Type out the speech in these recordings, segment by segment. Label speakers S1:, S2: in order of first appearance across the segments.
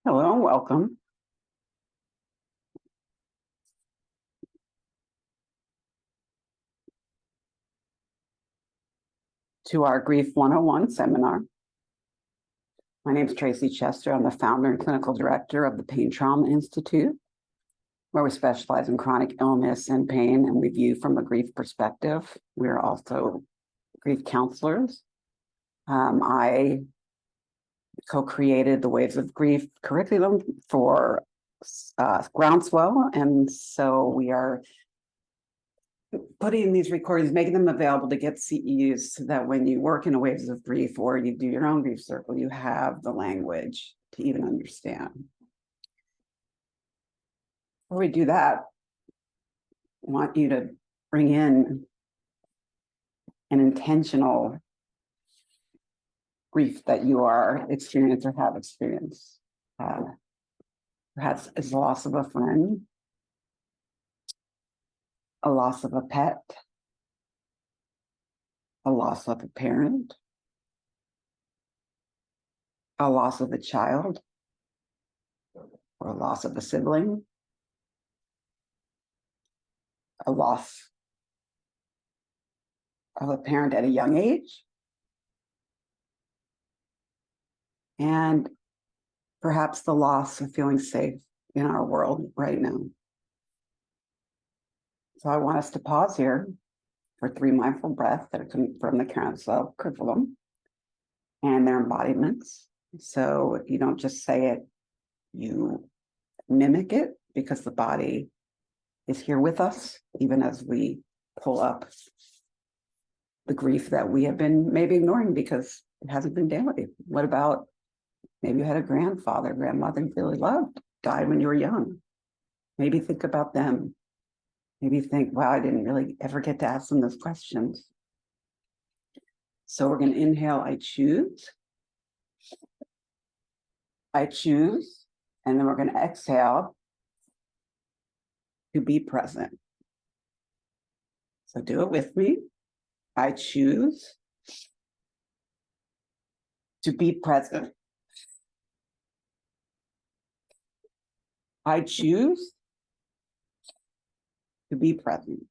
S1: Hello and welcome to our Grief 101 seminar. My name is Tracey Chester. I'm the founder and clinical director of the Pain Trauma Institute, where we specialize in chronic illness and pain, and we view from a grief perspective. We're also grief counselors. I co-created the Waves of Grief curriculum for Groundswell, and so we are putting these recordings, making them available to get CEUs so that when you work in a Waves of Grief or you do your own grief circle, you have the language to even understand. Before we do that, I want you to bring in an intentional grief that you are experiencing or have experienced. Perhaps it's the loss of a friend, a loss of a pet, a loss of a parent, a loss of a child, or a loss of a sibling, a loss of a parent at a young age, and perhaps the loss of feeling safe in our world right now. So I want us to pause here for 3 mindful breaths that are coming from the Groundswell curriculum and their embodiments. So you don't just say it, you mimic it, because the body is here with us, even as we pull up the grief that we have been maybe ignoring because it hasn't been daily. What about maybe you had a grandfather, grandmother you really loved, died when you were young? Maybe think about them. Maybe think, wow, I didn't really ever get to ask them those questions. So we're going to inhale, I choose. I choose. And then we're going to exhale to be present. So do it with me. I choose to be present. I choose to be present.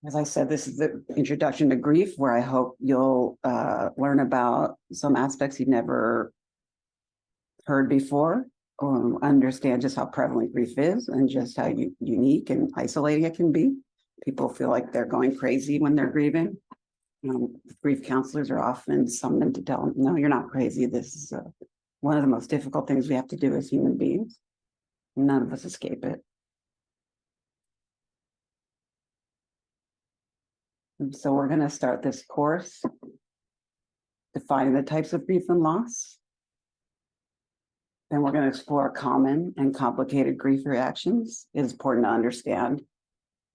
S1: As I said, this is the introduction to grief, where I hope you'll learn about some aspects you've never heard before, or understand just how prevalent grief is and just how unique and isolating it can be. People feel like they're going crazy when they're grieving. Grief counselors are often summoned to tell them, no, you're not crazy. This is one of the most difficult things we have to do as human beings. None of us escape it. And so we're going to start this course defining the types of grief and loss. Then we're going to explore common and complicated grief reactions. It is important to understand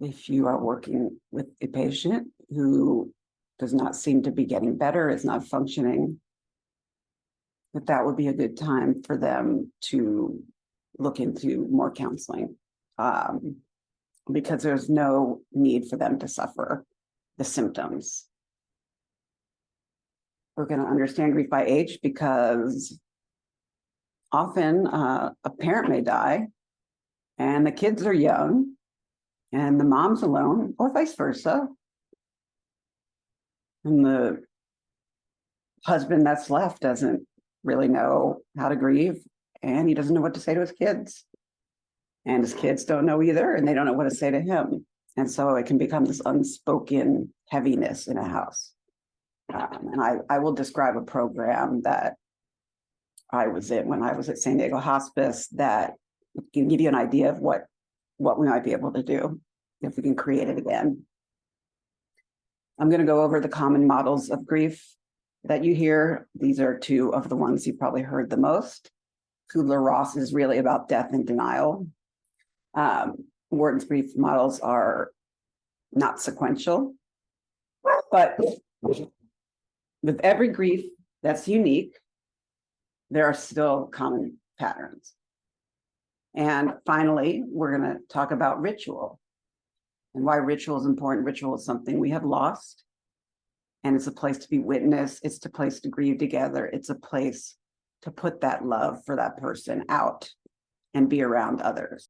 S1: if you are working with a patient who does not seem to be getting better, is not functioning, that would be a good time for them to look into more counseling, because there's no need for them to suffer the symptoms. We're going to understand grief by age, because often a parent may die and the kids are young and the mom's alone, or vice versa. And the husband that's left doesn't really know how to grieve, and he doesn't know what to say to his kids. And his kids don't know either, and they don't know what to say to him. And so it can become this unspoken heaviness in a house. And I will describe a program that I was in when I was at San Diego Hospice that can give you an idea of what we might be able to do if we can create it again. I'm going to go over the common models of grief that you hear. These are 2 of the ones you probably heard the most. Kubler-Ross is really about death and denial. Wharton's grief models are not sequential, but with every grief that's unique, there are still common patterns. And finally, we're going to talk about ritual and why ritual is important. Ritual is something we have lost, And it's a place to be witnessed. It's a place to grieve together. It's a place to put that love for that person out and be around others.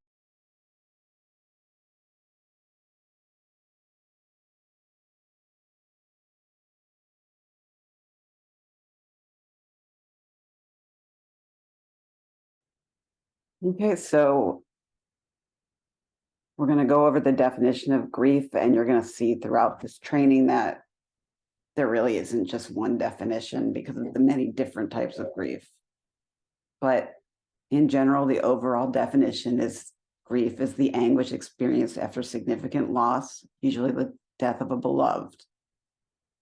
S1: Okay, so we're going to go over the definition of grief, and you're going to see throughout this training that there really isn't just one definition because of the many different types of grief. But in general, the overall definition is grief is the anguish experienced after significant loss, usually the death of a beloved.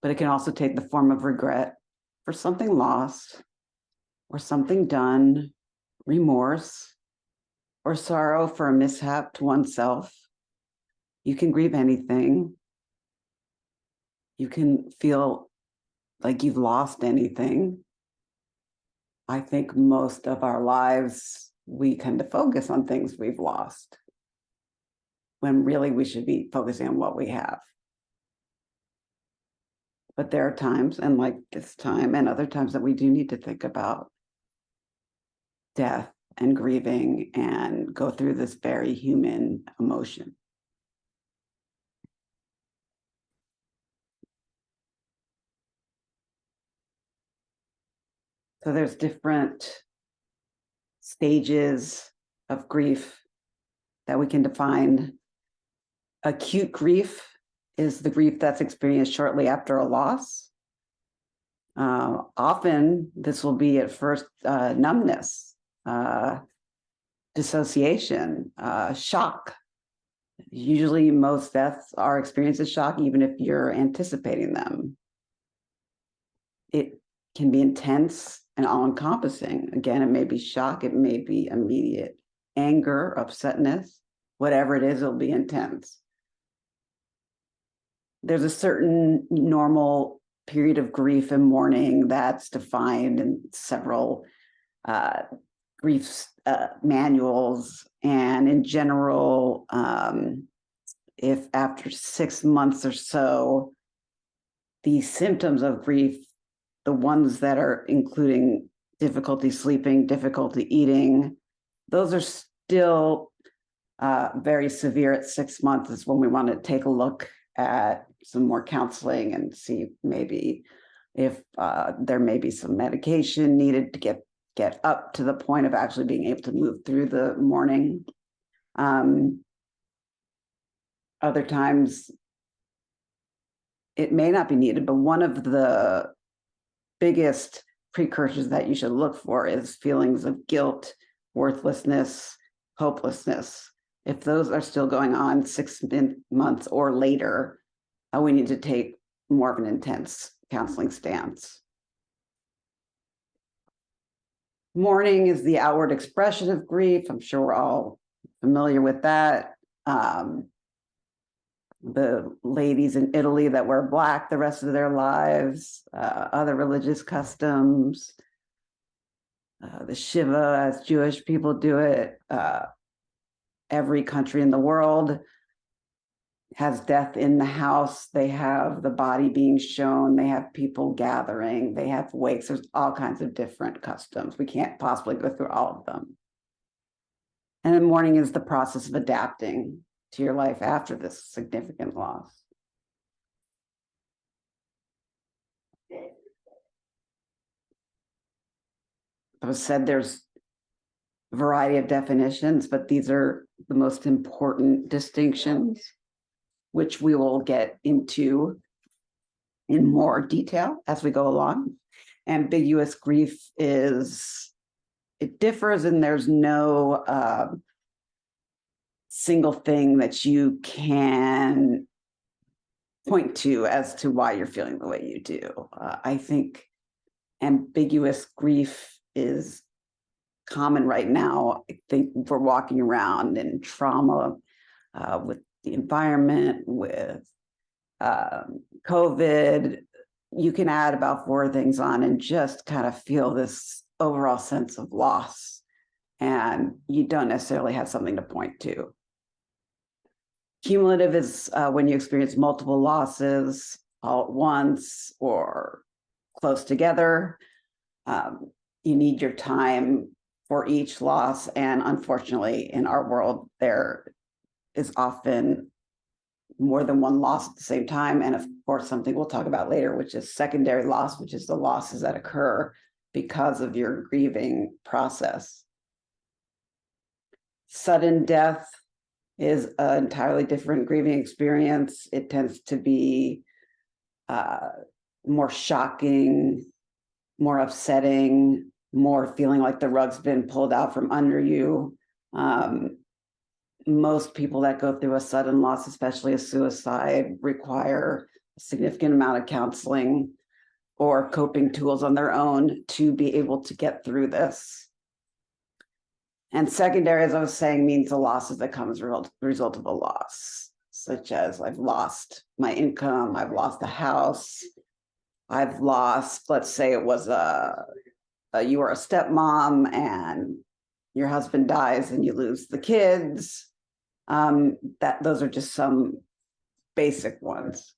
S1: But it can also take the form of regret for something lost or something done, remorse, or sorrow for a mishap to oneself. You can grieve anything. You can feel like you've lost anything. I think most of our lives, we tend to focus on things we've lost when really we should be focusing on what we have. But there are times, and like this time and other times, that we do need to think about death and grieving and go through this very human emotion. So there's different stages of grief that we can define. Acute grief is the grief that's experienced shortly after a loss. Often this will be at first numbness, dissociation, shock. Usually most deaths are experienced as shock, even if you're anticipating them. It can be intense and all-encompassing. Again, it may be shock, it may be immediate anger, upsetness, whatever it is, it'll be intense. There's a certain normal period of grief and mourning that's defined in several grief manuals. And in general, if after 6 months or so, the symptoms of grief, the ones that are including difficulty sleeping, difficulty eating, those are still very severe at 6 months, is when we want to take a look at some more counseling and see maybe if there may be some medication needed to get up to the point of actually being able to move through the mourning. Other times it may not be needed, but one of the biggest precursors that you should look for is feelings of guilt, worthlessness, hopelessness. If those are still going on 6 months or later, we need to take more of an intense counseling stance. Mourning is the outward expression of grief. I'm sure we're all familiar with that. The ladies in Italy that wear black the rest of their lives, other religious customs, the Shiva as Jewish people do it. Every country in the world has death in the house. They have the body being shown. They have people gathering. They have wakes. There's all kinds of different customs. We can't possibly go through all of them. And then mourning is the process of adapting to your life after this significant loss. I said there's a variety of definitions, but these are the most important distinctions, which we will get into in more detail as we go along. Ambiguous grief it differs, and there's no single thing that you can point to as to why you're feeling the way you do. I think ambiguous grief is common right now. I think we're walking around in trauma with the environment, with COVID. You can add about 4 things on and just kind of feel this overall sense of loss, and you don't necessarily have something to point to. Cumulative is when you experience multiple losses. all at once or close together. You need your time for each loss. And unfortunately, in our world, there is often more than one loss at the same time. And of course, something we'll talk about later, which is secondary loss, which is the losses that occur because of your grieving process. Sudden death is an entirely different grieving experience. It tends to be more shocking, more upsetting, more feeling like the rug's been pulled out from under you. Most people that go through a sudden loss, especially a suicide, require a significant amount of counseling or coping tools on their own to be able to get through this. And secondary, as I was saying, means the losses that come as a result of a loss, such as I've lost my income, I've lost a house, I've lost, let's say it was you were a stepmom and your husband dies and you lose the kids. Those are just some basic ones.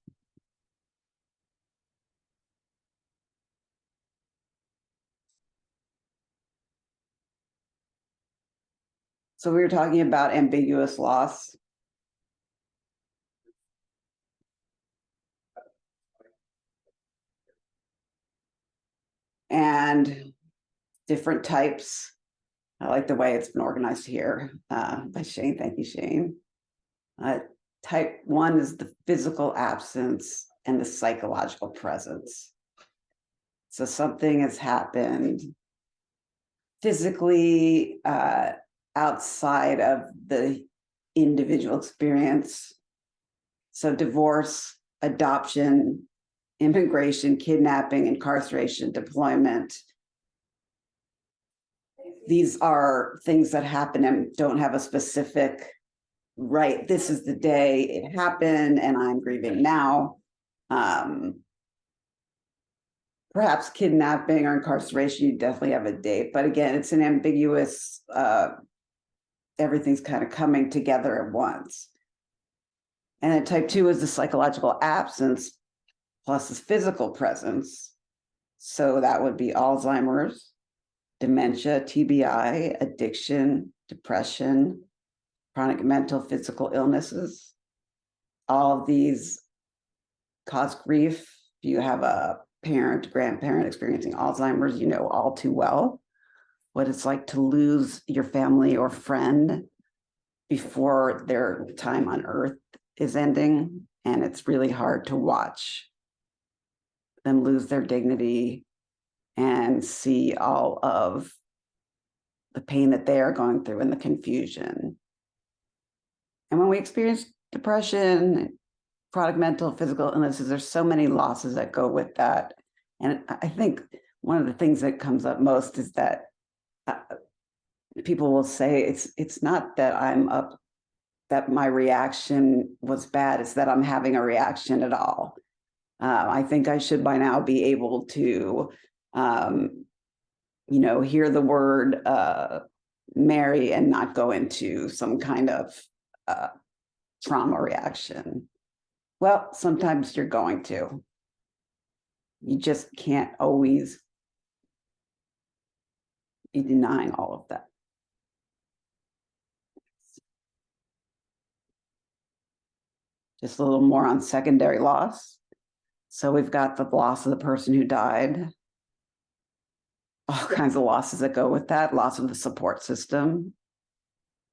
S1: So we were talking about ambiguous loss. And different types. I like the way it's been organized here by Shane. Thank you, Shane. Type 1 is the physical absence and the psychological presence. So something has happened physically outside of the individual experience. So divorce, adoption, immigration, kidnapping, incarceration, deployment. These are things that happen and don't have a specific, right, this is the day it happened and I'm grieving now. Perhaps kidnapping or incarceration, you definitely have a date, but again, it's an ambiguous, everything's kind of coming together at once. And then type 2 is the psychological absence plus the physical presence. So that would be Alzheimer's, dementia, TBI, addiction, depression, chronic mental, physical illnesses. All of these cause grief. If you have a parent, grandparent experiencing Alzheimer's, you know all too well what it's like to lose your family or friend before their time on earth is ending. And it's really hard to watch them lose their dignity and see all of the pain that they are going through and the confusion. And when we experience depression, chronic mental, physical illnesses, there's so many losses that go with that. And I think one of the things that comes up most is that people will say it's not that that my reaction was bad, it's that I'm having a reaction at all. I think I should by now be able to, hear the word Mary and not go into some kind of trauma reaction. Well, sometimes you're going to. You just can't always be denying all of that. Just a little more on secondary loss. So we've got the loss of the person who died, all kinds of losses that go with that, loss of the support system.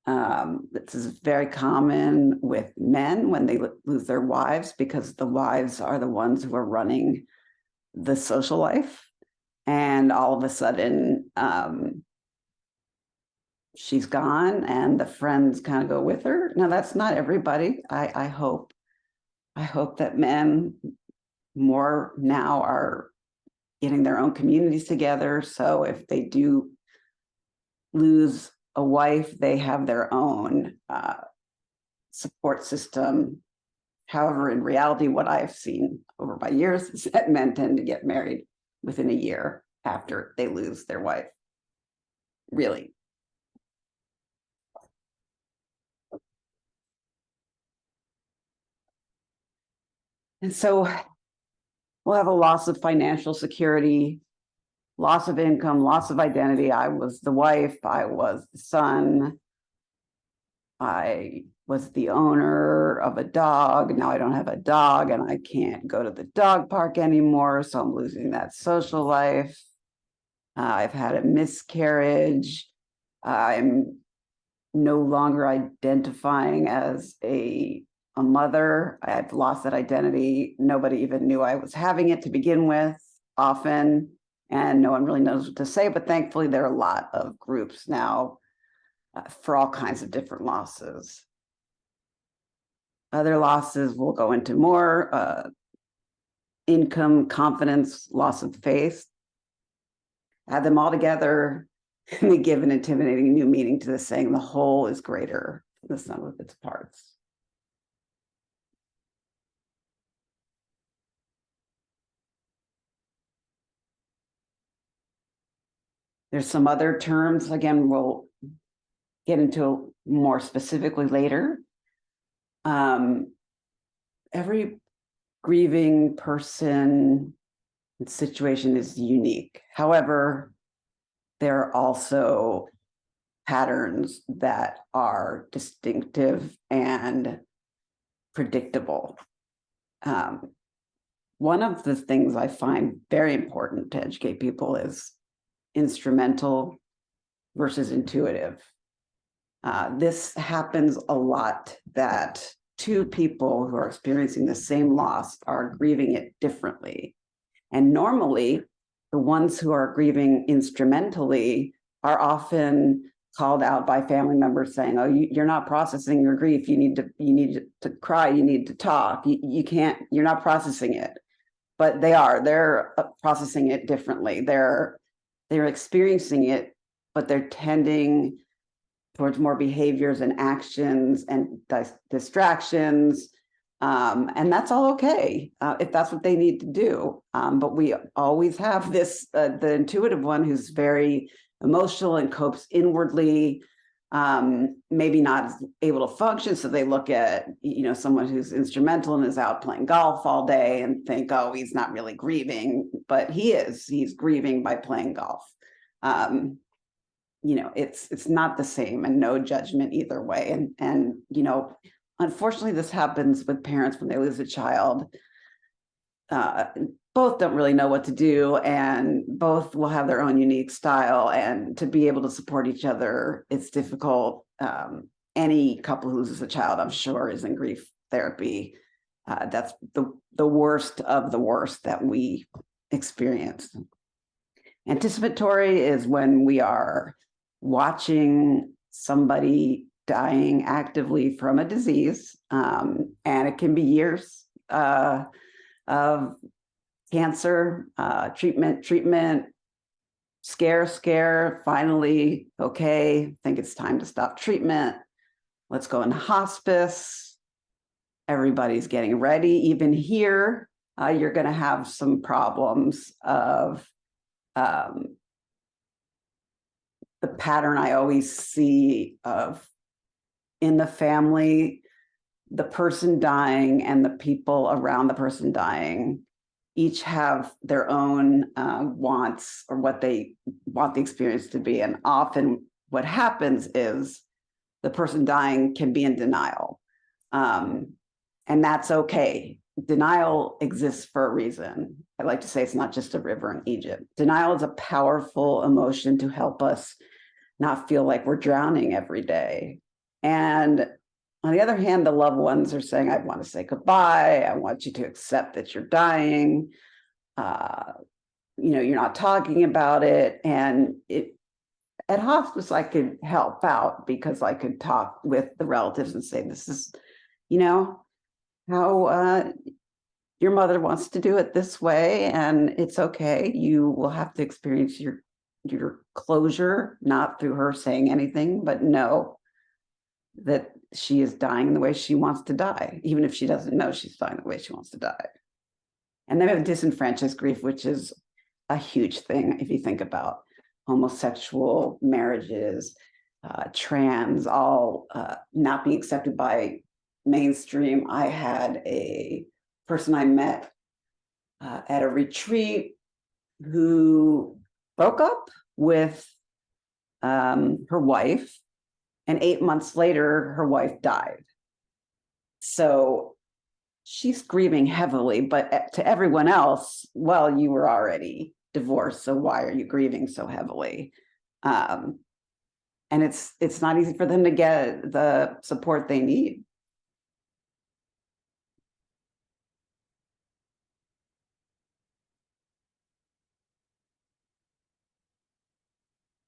S1: This is very common with men when they lose their wives, because the wives are the ones who are running the social life. And all of a sudden, she's gone and the friends kind of go with her. Now, that's not everybody. I hope that men more now are getting their own communities together. So if they do lose a wife, they have their own support system. However, in reality, what I've seen over my years is that men tend to get married within a year after they lose their wife. Really. And so will have a loss of financial security, loss of income, loss of identity. I was the wife, I was the son, I was the owner of a dog. Now I don't have a dog and I can't go to the dog park anymore, so I'm losing that social life. I've had a miscarriage. I'm no longer identifying as a mother. I've lost that identity. Nobody even knew I was having it to begin with, often, and no one really knows what to say. But thankfully, there are a lot of groups now for all kinds of different losses. Other losses we'll go into more: income, confidence, loss of faith. Add them all together, and they give an intimidating new meaning to the saying, the whole is greater than the sum of its parts. There's some other terms, again, we'll get into more specifically later. Every grieving person and situation is unique. However, there are also patterns that are distinctive and predictable. One of the things I find very important to educate people is instrumental versus intuitive. This happens a lot, that two people who are experiencing the same loss are grieving it differently. And normally, the ones who are grieving instrumentally are often called out by family members saying, "Oh, you're not processing your grief. You need to cry. You need to talk. You can't. You're not processing it." But they are. They're processing it differently. They're experiencing it, but they're tending towards more behaviors and actions and distractions. And that's all okay if that's what they need to do. But we always have this, the intuitive one who's very emotional and copes inwardly, maybe not able to function. So they look at, someone who's instrumental and is out playing golf all day and think, oh, he's not really grieving, but he's grieving by playing golf. It's not the same, and no judgment either way. And unfortunately, this happens with parents when they lose a child. Both don't really know what to do, and both will have their own unique style. And to be able to support each other, it's difficult. Any couple who loses a child, I'm sure, is in grief therapy. That's the worst of the worst that we experience. Anticipatory is when we are watching somebody dying actively from a disease, and it can be years of cancer, treatment, scare, finally, okay, think it's time to stop treatment. Let's go into hospice. Everybody's getting ready. Even here, you're going to have some problems of the pattern I always see of, in the family, the person dying and the people around the person dying each have their own wants, or what they want the experience to be. And often what happens is the person dying can be in denial. And that's okay. Denial exists for a reason. I like to say it's not just a river in Egypt. Denial is a powerful emotion to help us not feel like we're drowning every day. And on the other hand, the loved ones are saying, I want to say goodbye. I want you to accept that you're dying. You're not talking about it. And at hospice, I could help out because I could talk with the relatives and say, this is, how your mother wants to do it this way, and it's okay. You will have to experience your closure, not through her saying anything, but know that she is dying the way she wants to die, even if she doesn't know she's dying the way she wants to die. And then we have disenfranchised grief, which is a huge thing if you think about homosexual marriages, trans, all not being accepted by mainstream. I had a person I met at a retreat who broke up with her wife, and 8 months later, her wife died. So she's grieving heavily, but to everyone else, well, you were already divorced, so why are you grieving so heavily? And it's not easy for them to get the support they need.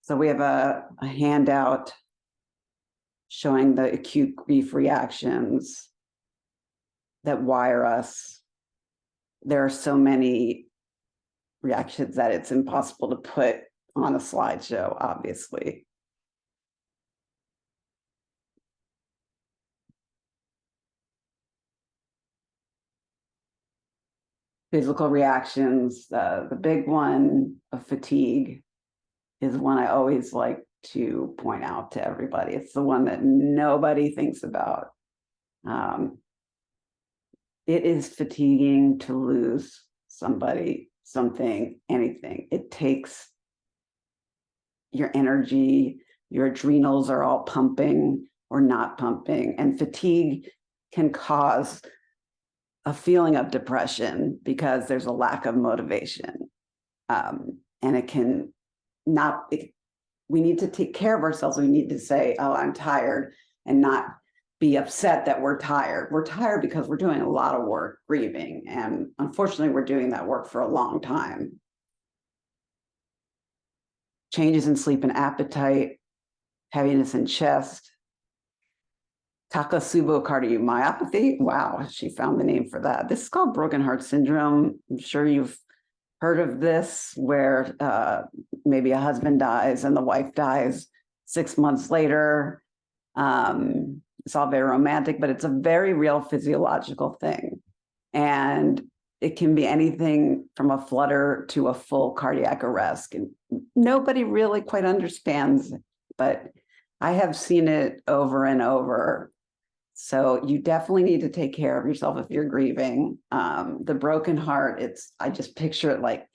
S1: So we have a handout showing the acute grief reactions that wire us. There are so many reactions that it's impossible to put on a slideshow, obviously. Physical reactions, the big one of fatigue is one I always like to point out to everybody. It's the one that nobody thinks about. It is fatiguing to lose somebody, something, anything. It takes your energy, your adrenals are all pumping or not pumping, and fatigue can cause a feeling of depression because there's a lack of motivation. And it can not, we need to take care of ourselves. We need to say, oh, I'm tired, and not be upset that we're tired. We're tired because we're doing a lot of work grieving. And unfortunately, we're doing that work for a long time. Changes in sleep and appetite, heaviness in chest, Takotsubo cardiomyopathy. Wow, she found the name for that. This is called broken heart syndrome. I'm sure you've heard of this, where maybe a husband dies and the wife dies 6 months later. It's all very romantic, but it's a very real physiological thing. And it can be anything from a flutter to a full cardiac arrest. And nobody really quite understands it, but I have seen it over and over. So you definitely need to take care of yourself if you're grieving. The broken heart, I just picture it like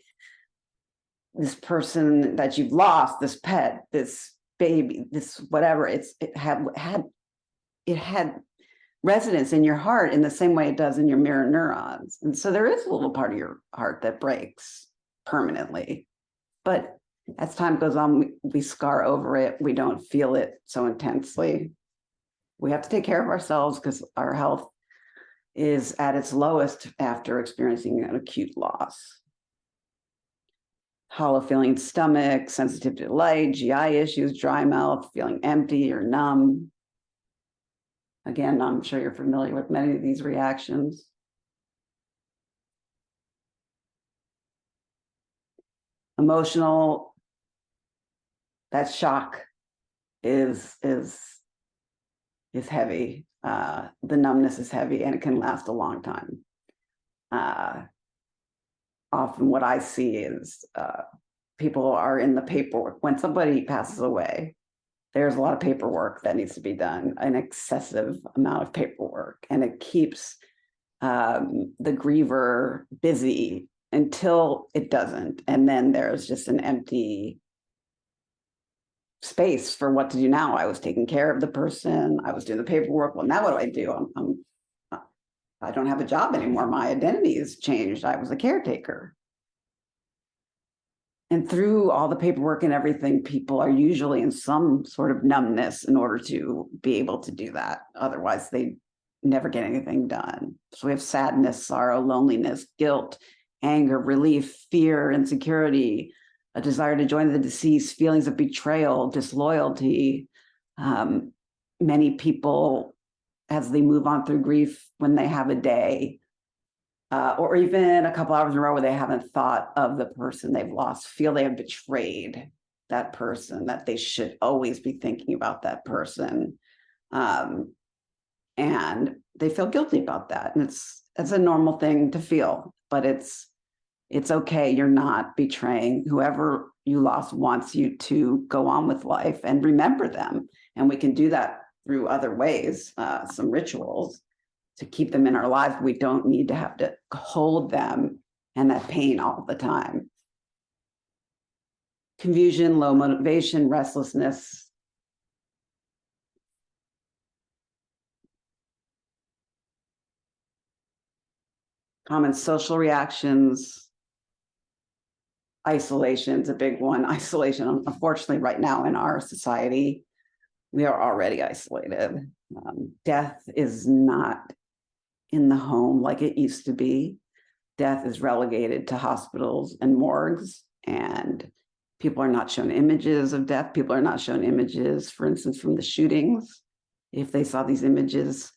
S1: this person that you've lost, this pet, this baby, this whatever. It had resonance in your heart in the same way it does in your mirror neurons. And so there is a little part of your heart that breaks permanently. But as time goes on, we scar over it. We don't feel it so intensely. We have to take care of ourselves because our health is at its lowest after experiencing an acute loss. Hollow feeling stomach, sensitivity to light, GI issues, dry mouth, feeling empty or numb. Again, I'm sure you're familiar with many of these reactions. Emotional, that shock is heavy. The numbness is heavy, and it can last a long time. Often what I see is people are in the paperwork. When somebody passes away, there's a lot of paperwork that needs to be done, an excessive amount of paperwork, and it keeps the griever busy until it doesn't. And then there's just an empty space for what to do now. I was taking care of the person, I was doing the paperwork. Well, now what do? I don't have a job anymore. My identity has changed. I was a caretaker. And through all the paperwork and everything, people are usually in some sort of numbness in order to be able to do that. Otherwise, they never get anything done. So we have sadness, sorrow, loneliness, guilt, anger, relief, fear, insecurity, a desire to join the deceased, feelings of betrayal, disloyalty. Many people, as they move on through grief, when they have a day, or even a couple hours in a row where they haven't thought of the person they've lost, feel they have betrayed that person, that they should always be thinking about that person. And they feel guilty about that. And it's a normal thing to feel, but it's okay. You're not betraying. Whoever you lost wants you to go on with life and remember them. And we can do that through other ways, some rituals to keep them in our lives. We don't need to have to hold them and that pain all the time. Confusion, low motivation, restlessness. Common social reactions. Isolation is a big one. Isolation, unfortunately, right now in our society, we are already isolated. Death is not in the home like it used to be. Death is relegated to hospitals and morgues, and people are not shown images of death. People are not shown images, for instance, from the shootings. If they saw these images,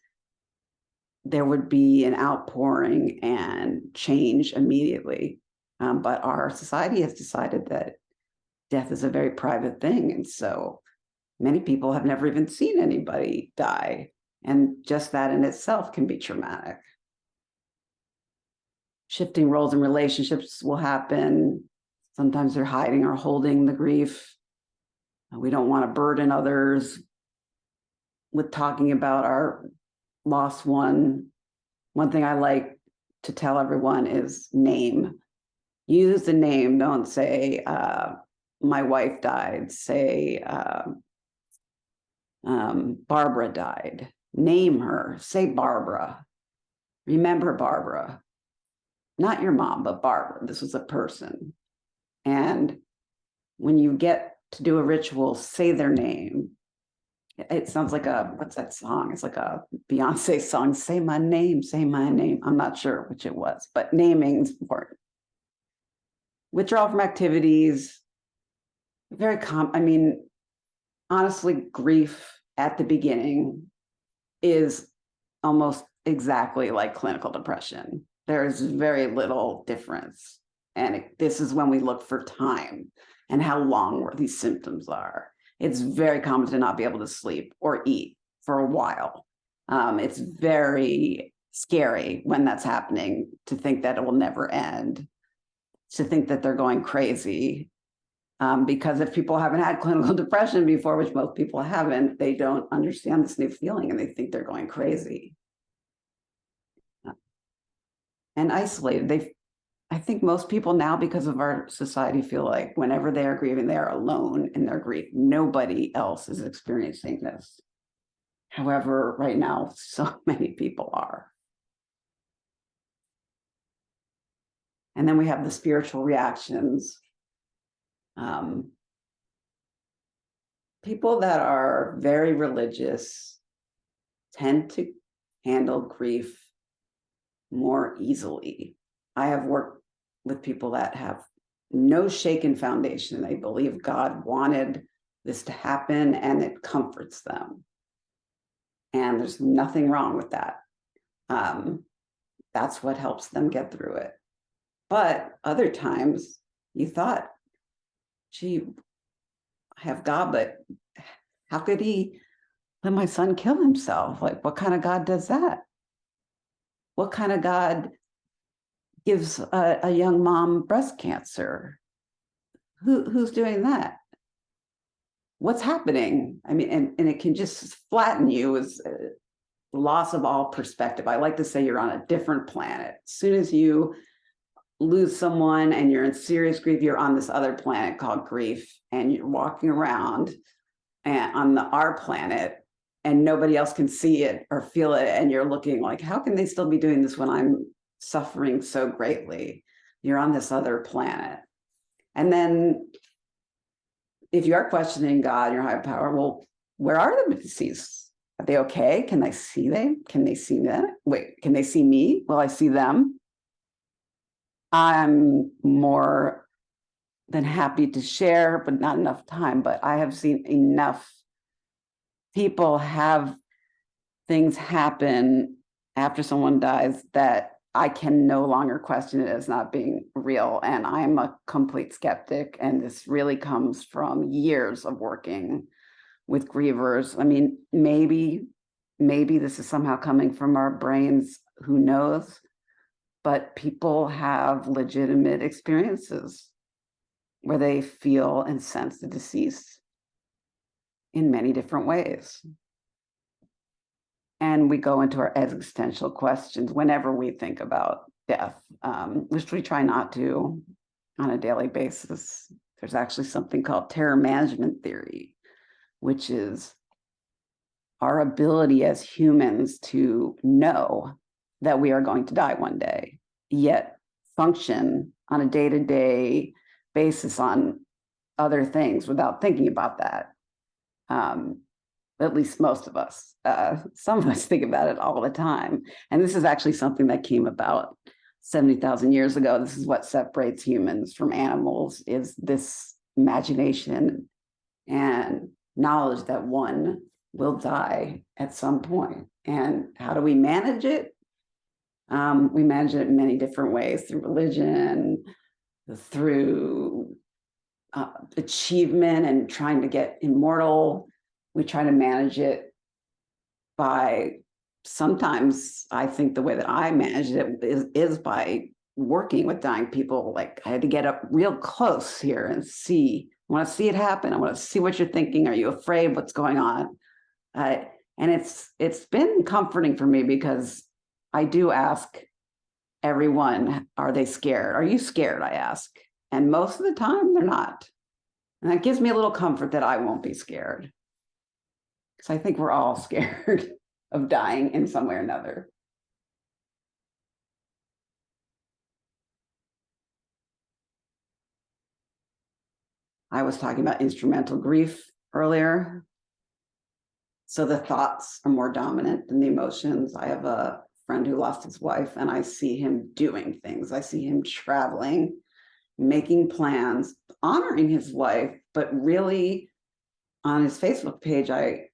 S1: there would be an outpouring and change immediately. But our society has decided that death is a very private thing. And so many people have never even seen anybody die. And just that in itself can be traumatic. Shifting roles in relationships will happen. Sometimes they're hiding or holding the grief. We don't want to burden others with talking about our lost one. One thing I like to tell everyone is name. Use the name. Don't say, my wife died. Say, Barbara died. Name her. Say Barbara. Remember Barbara. Not your mom, but Barbara. This was a person. And when you get to do a ritual, say their name. It sounds like what's that song? It's like a Beyonce song, say my name, say my name. I'm not sure which it was, but naming is important. Withdrawal from activities, honestly, grief at the beginning is almost exactly like clinical depression. There's very little difference. And this is when we look for time and how long these symptoms are. It's very common to not be able to sleep or eat for a while. It's very scary when that's happening, to think that it will never end, to think that they're going crazy. Because if people haven't had clinical depression before, which most people haven't, they don't understand this new feeling and they think they're going crazy. And isolated. I think most people now, because of our society, feel like whenever they are grieving, they are alone in their grief. Nobody else is experiencing this. However, right now, so many people are. And then we have the spiritual reactions. People that are very religious tend to handle grief more easily. I have worked with people that have no shaken foundation. They believe God wanted this to happen and it comforts them. And there's nothing wrong with that. That's what helps them get through it. But other times you thought, gee, I have God, but how could he let my son kill himself? Like, what kind of God does that? What kind of God gives a young mom breast cancer? Who's doing that? What's happening? I mean, and it can just flatten you as a loss of all perspective. I like to say you're on a different planet. As soon as you lose someone and you're in serious grief, you're on this other planet called grief, and you're walking around on our planet and nobody else can see it or feel it. And you're looking like, how can they still be doing this when I'm suffering so greatly? You're on this other planet. And then if you are questioning God, your higher power, well, where are the deceased? Are they okay? Can I see them? Can they see them? Wait, can they see me? Will I see them? I'm more than happy to share, but not enough time. But I have seen enough people have things happen after someone dies that I can no longer question it as not being real. And I'm a complete skeptic. And this really comes from years of working with grievers. I mean, maybe this is somehow coming from our brains, who knows? But people have legitimate experiences where they feel and sense the deceased in many different ways. And we go into our existential questions whenever we think about death, which we try not to on a daily basis. There's actually something called terror management theory, which is our ability as humans to know that we are going to die one day, yet function on a day-to-day basis on other things without thinking about that. At least most of us. Some of us think about it all the time. And this is actually something that came about 70,000 years ago. This is what separates humans from animals, is this imagination and knowledge that one will die at some point. And how do we manage it? We manage it in many different ways, through religion, through achievement and trying to get immortal. We try to manage it by, sometimes I think the way that I manage it is by working with dying people. Like, I had to get up real close here and see. I want to see it happen. I want to see what you're thinking. Are you afraid? What's going on? And it's been comforting for me, because I do ask everyone, are they scared? Are you scared? I ask. And most of the time they're not. And that gives me a little comfort that I won't be scared. Because I think we're all scared of dying in some way or another. I was talking about instrumental grief earlier. So the thoughts are more dominant than the emotions. I have a friend who lost his wife, and I see him doing things. I see him traveling, making plans, honoring his wife, but really on his Facebook page, I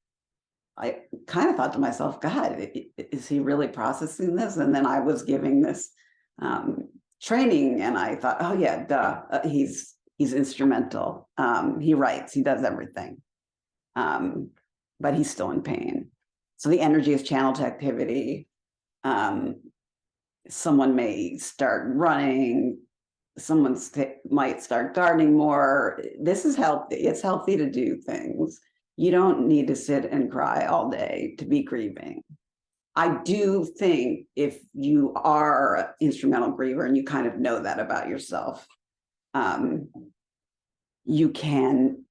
S1: kind of thought to myself, God, is he really processing this? And then I was giving this training, and I thought, oh yeah, duh, he's instrumental. He writes, he does everything, but he's still in pain. So the energy is channeled to activity. Someone may start running. Someone might start gardening more. This is healthy. It's healthy to do things. You don't need to sit and cry all day to be grieving. I do think if you are an instrumental griever and you kind of know that about yourself, you can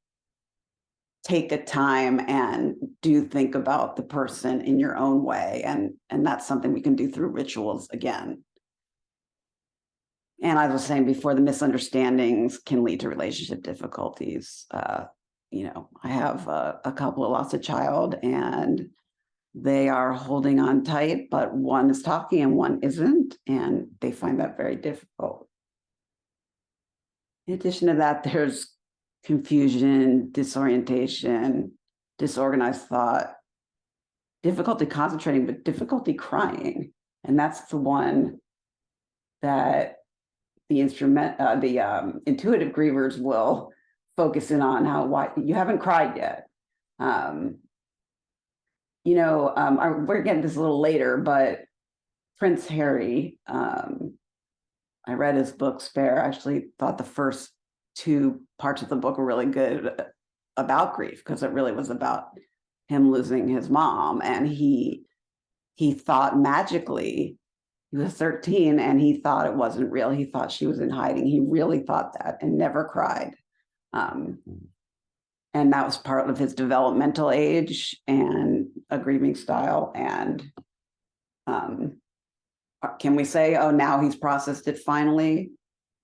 S1: take a time and think about the person in your own way. And that's something we can do through rituals again. And I was saying before, the misunderstandings can lead to relationship difficulties. I have a couple who lost a child, and they are holding on tight, but one is talking and one isn't, and they find that very difficult. In addition to that, there's confusion, disorientation, disorganized thought, difficulty concentrating, but difficulty crying. And that's the one that the intuitive grievers will focus in on, why you haven't cried yet. We're getting this a little later, but Prince Harry, I read his book Spare. I actually thought the first two parts of the book were really good about grief, because it really was about him losing his mom. And he thought magically, he was 13 and he thought it wasn't real. He thought she was in hiding. He really thought that and never cried. And that was part of his developmental age and a grieving style. And can we say, oh, now he's processed it finally?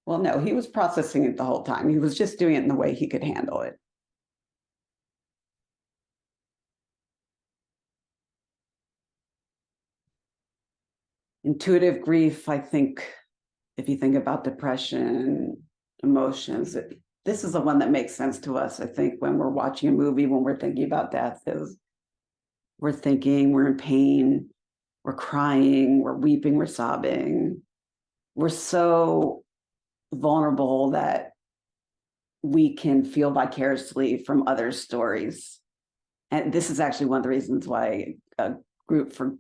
S1: Well, no, he was processing it the whole time. He was just doing it in the way he could handle it. Intuitive grief, I think, if you think about depression, emotions, this is the one that makes sense to us. I think when we're watching a movie, when we're thinking about death, is we're thinking, we're in pain, we're crying, we're weeping, we're sobbing. We're so vulnerable that we can feel vicariously from others' stories. And this is actually one of the reasons why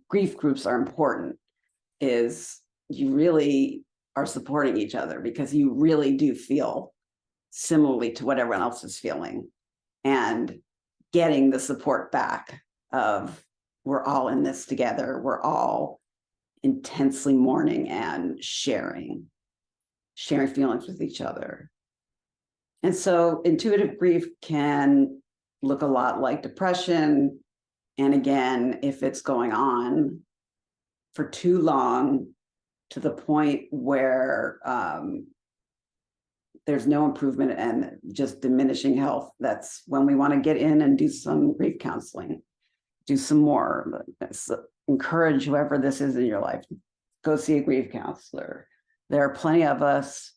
S1: grief groups are important, is you really are supporting each other, because you really do feel similarly to what everyone else is feeling, and getting the support back of, we're all in this together. We're all intensely mourning and sharing feelings with each other. And so intuitive grief can look a lot like depression. And again, if it's going on for too long, to the point where there's no improvement and just diminishing health, that's when we want to get in and do some grief counseling, do some more. Encourage whoever this is in your life, go see a grief counselor. There are plenty of us,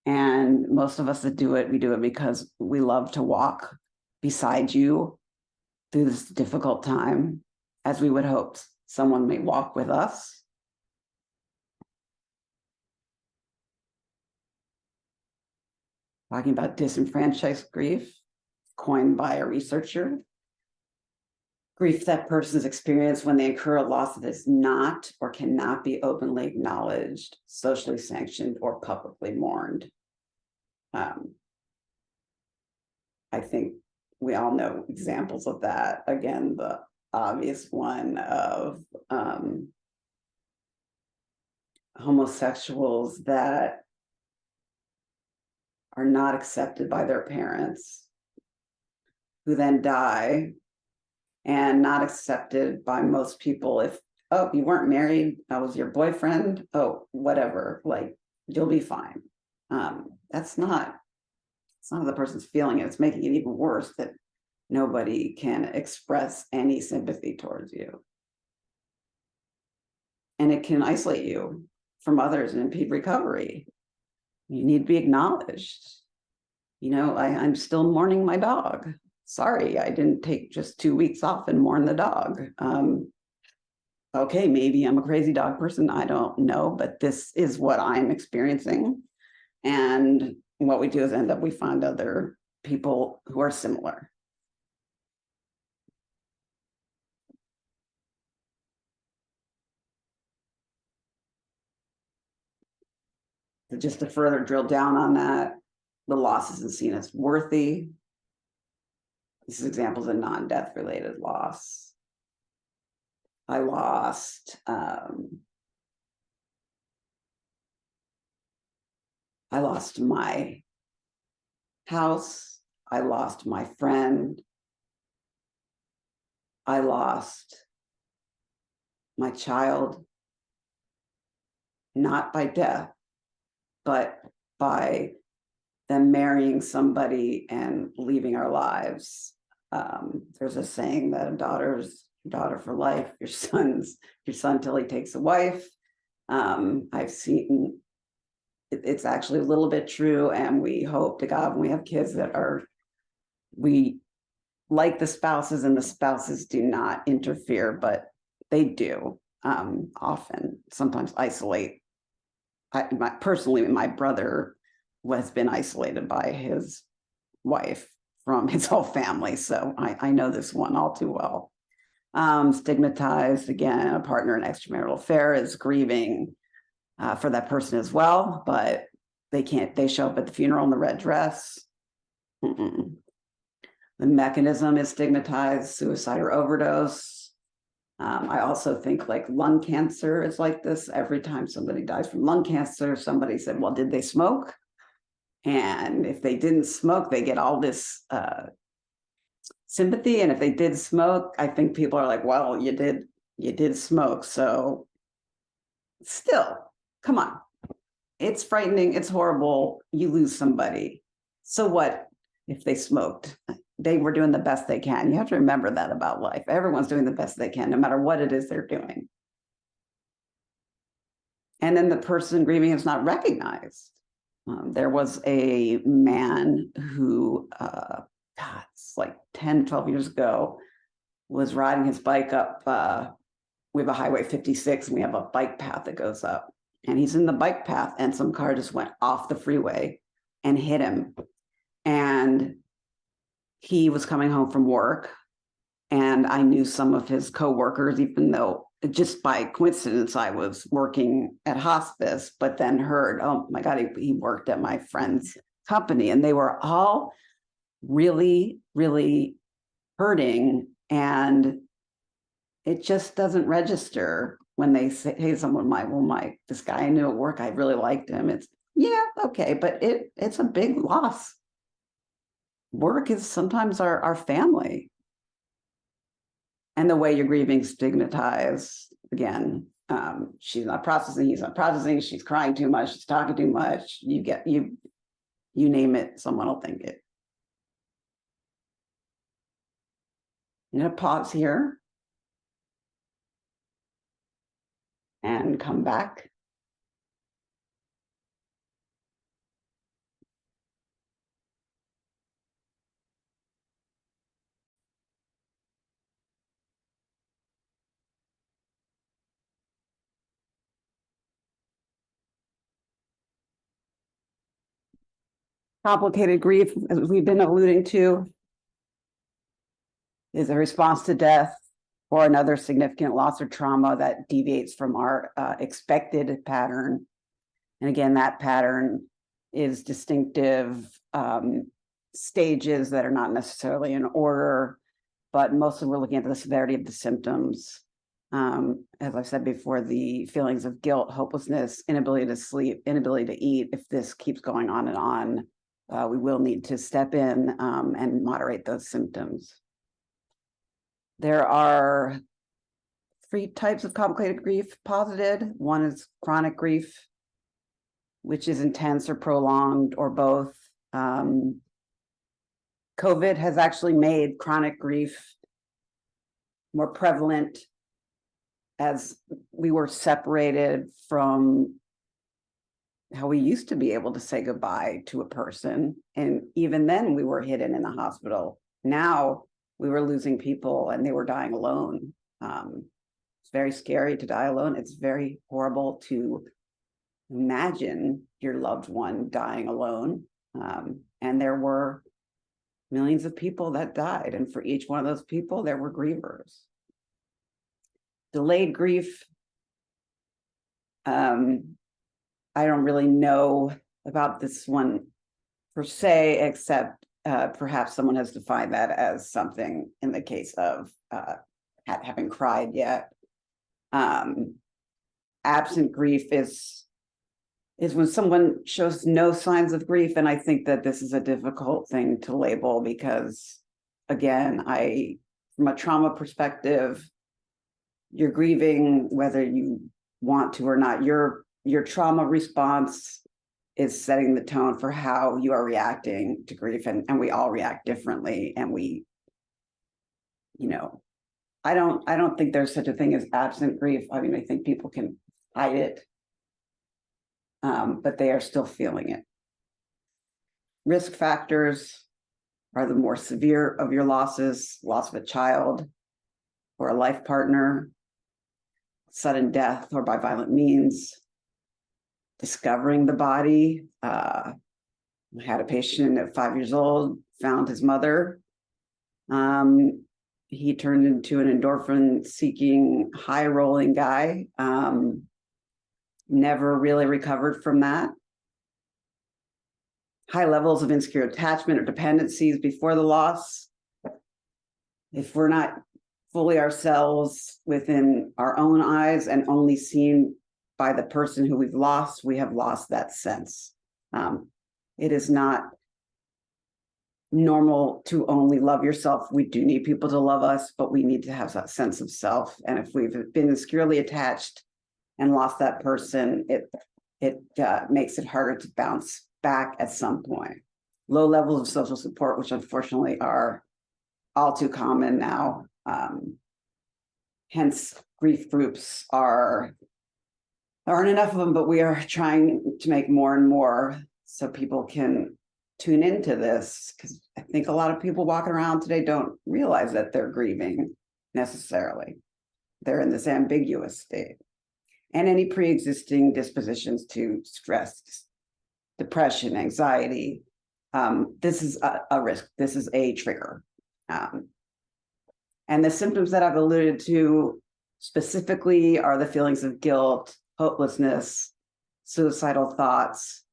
S1: and most of us that do it, we do it because we love to walk beside you through this difficult time, as we would hope someone may walk with us. Talking about disenfranchised grief, coined by a researcher. Grief that persons experience when they incur a loss that is not or cannot be openly acknowledged, socially sanctioned, or publicly mourned. I think we all know examples of that. Again, the obvious one of homosexuals that are not accepted by their parents, who then die, and not accepted by most people. If, oh, you weren't married, I was your boyfriend, oh, whatever, like, you'll be fine. That's not, it's not the person's feeling it. It's making it even worse that nobody can express any sympathy towards you. And it can isolate you from others and impede recovery. You need to be acknowledged. You know, I'm still mourning my dog. Sorry, I didn't take just 2 weeks off and mourn the dog. Okay, maybe I'm a crazy dog person. I don't know, but this is what I'm experiencing. And what we do is we find other people who are similar. So just to further drill down on that, the loss isn't seen as worthy. This is examples of non-death related loss. I lost my house. I lost my friend. I lost my child, not by death, but by them marrying somebody and leaving our lives. There's a saying that a daughter's your daughter for life, your son till he takes a wife. I've seen it's actually a little bit true, and we hope to God when we have kids that we like the spouses and the spouses do not interfere, but they do often, sometimes isolate. Personally, my brother has been isolated by his wife from his whole family, so I know this one all too well. Stigmatized, again, a partner in extramarital affair is grieving for that person as well, but they show up at the funeral in the red dress. The mechanism is stigmatized, suicide or overdose. I also think like lung cancer is like this. Every time somebody dies from lung cancer, somebody said, well, did they smoke? And if they didn't smoke, they get all this sympathy. And if they did smoke, I think people are like, well, you did smoke. So still, come on. It's frightening. It's horrible. You lose somebody. So what if they smoked? They were doing the best they can. You have to remember that about life. Everyone's doing the best they can, no matter what it is they're doing. And then the person grieving is not recognized. There was a man who, it's like 10, 12 years ago, was riding his bike up. We have a Highway 56, and we have a bike path that goes up. And he's in the bike path, and some car just went off the freeway and hit him. And he was coming home from work, and I knew some of his coworkers, even though just by coincidence I was working at hospice, but then heard, oh my God, he worked at my friend's company, and they were all really, really hurting, and it just doesn't register when they say, hey, someone might, well, this guy I knew at work, I really liked him. It's, yeah, okay, but it's a big loss. Work is sometimes our family. And the way you're grieving stigmatized, again, she's not processing, he's not processing, she's crying too much, she's talking too much. You name it, someone will think it. I'm gonna pause here and come back. Complicated grief, as we've been alluding to, is a response to death or another significant loss or trauma that deviates from our expected pattern. And again, that pattern is distinctive stages that are not necessarily in order, but mostly we're looking at the severity of the symptoms. As I've said before, the feelings of guilt, hopelessness, inability to sleep, inability to eat. If this keeps going on and on, we will need to step in and moderate those symptoms. There are 3 types of complicated grief posited. One is chronic grief, which is intense or prolonged or both. COVID has actually made chronic grief more prevalent as we were separated from how we used to be able to say goodbye to a person. And even then we were hidden in the hospital. Now we were losing people and they were dying alone. It's very scary to die alone. It's very horrible to imagine your loved one dying alone. And there were millions of people that died. And for each one of those people, there were grievers. Delayed grief. I don't really know about this one per se, except perhaps someone has defined that as something in the case of having cried yet. Absent grief is when someone shows no signs of grief. And I think that this is a difficult thing to label because, again, from a trauma perspective, you're grieving whether you want to or not. Your trauma response is setting the tone for how you are reacting to grief, and we all react differently. And I don't think there's such a thing as absent grief. I mean, I think people can hide it, but they are still feeling it. Risk factors are the more severe of your losses: loss of a child or a life partner, sudden death or by violent means, discovering the body. I had a patient at 5 years old, found his mother. He turned into an endorphin-seeking, high-rolling guy. Never really recovered from that. High levels of insecure attachment or dependencies before the loss. If we're not fully ourselves within our own eyes and only seen by the person who we've lost, we have lost that sense. It is not normal to only love yourself. We do need people to love us, but we need to have that sense of self. And if we've been insecurely attached and lost that person, it makes it harder to bounce back at some point. Low levels of social support, which unfortunately are all too common now. Hence, grief groups aren't enough of them, but we are trying to make more and more so people can tune into this, because I think a lot of people walking around today don't realize that they're grieving necessarily. They're in this ambiguous state. And any pre-existing dispositions to stress, depression, anxiety, this is a risk. This is a trigger. And the symptoms that I've alluded to specifically are the feelings of guilt, hopelessness, suicidal thoughts,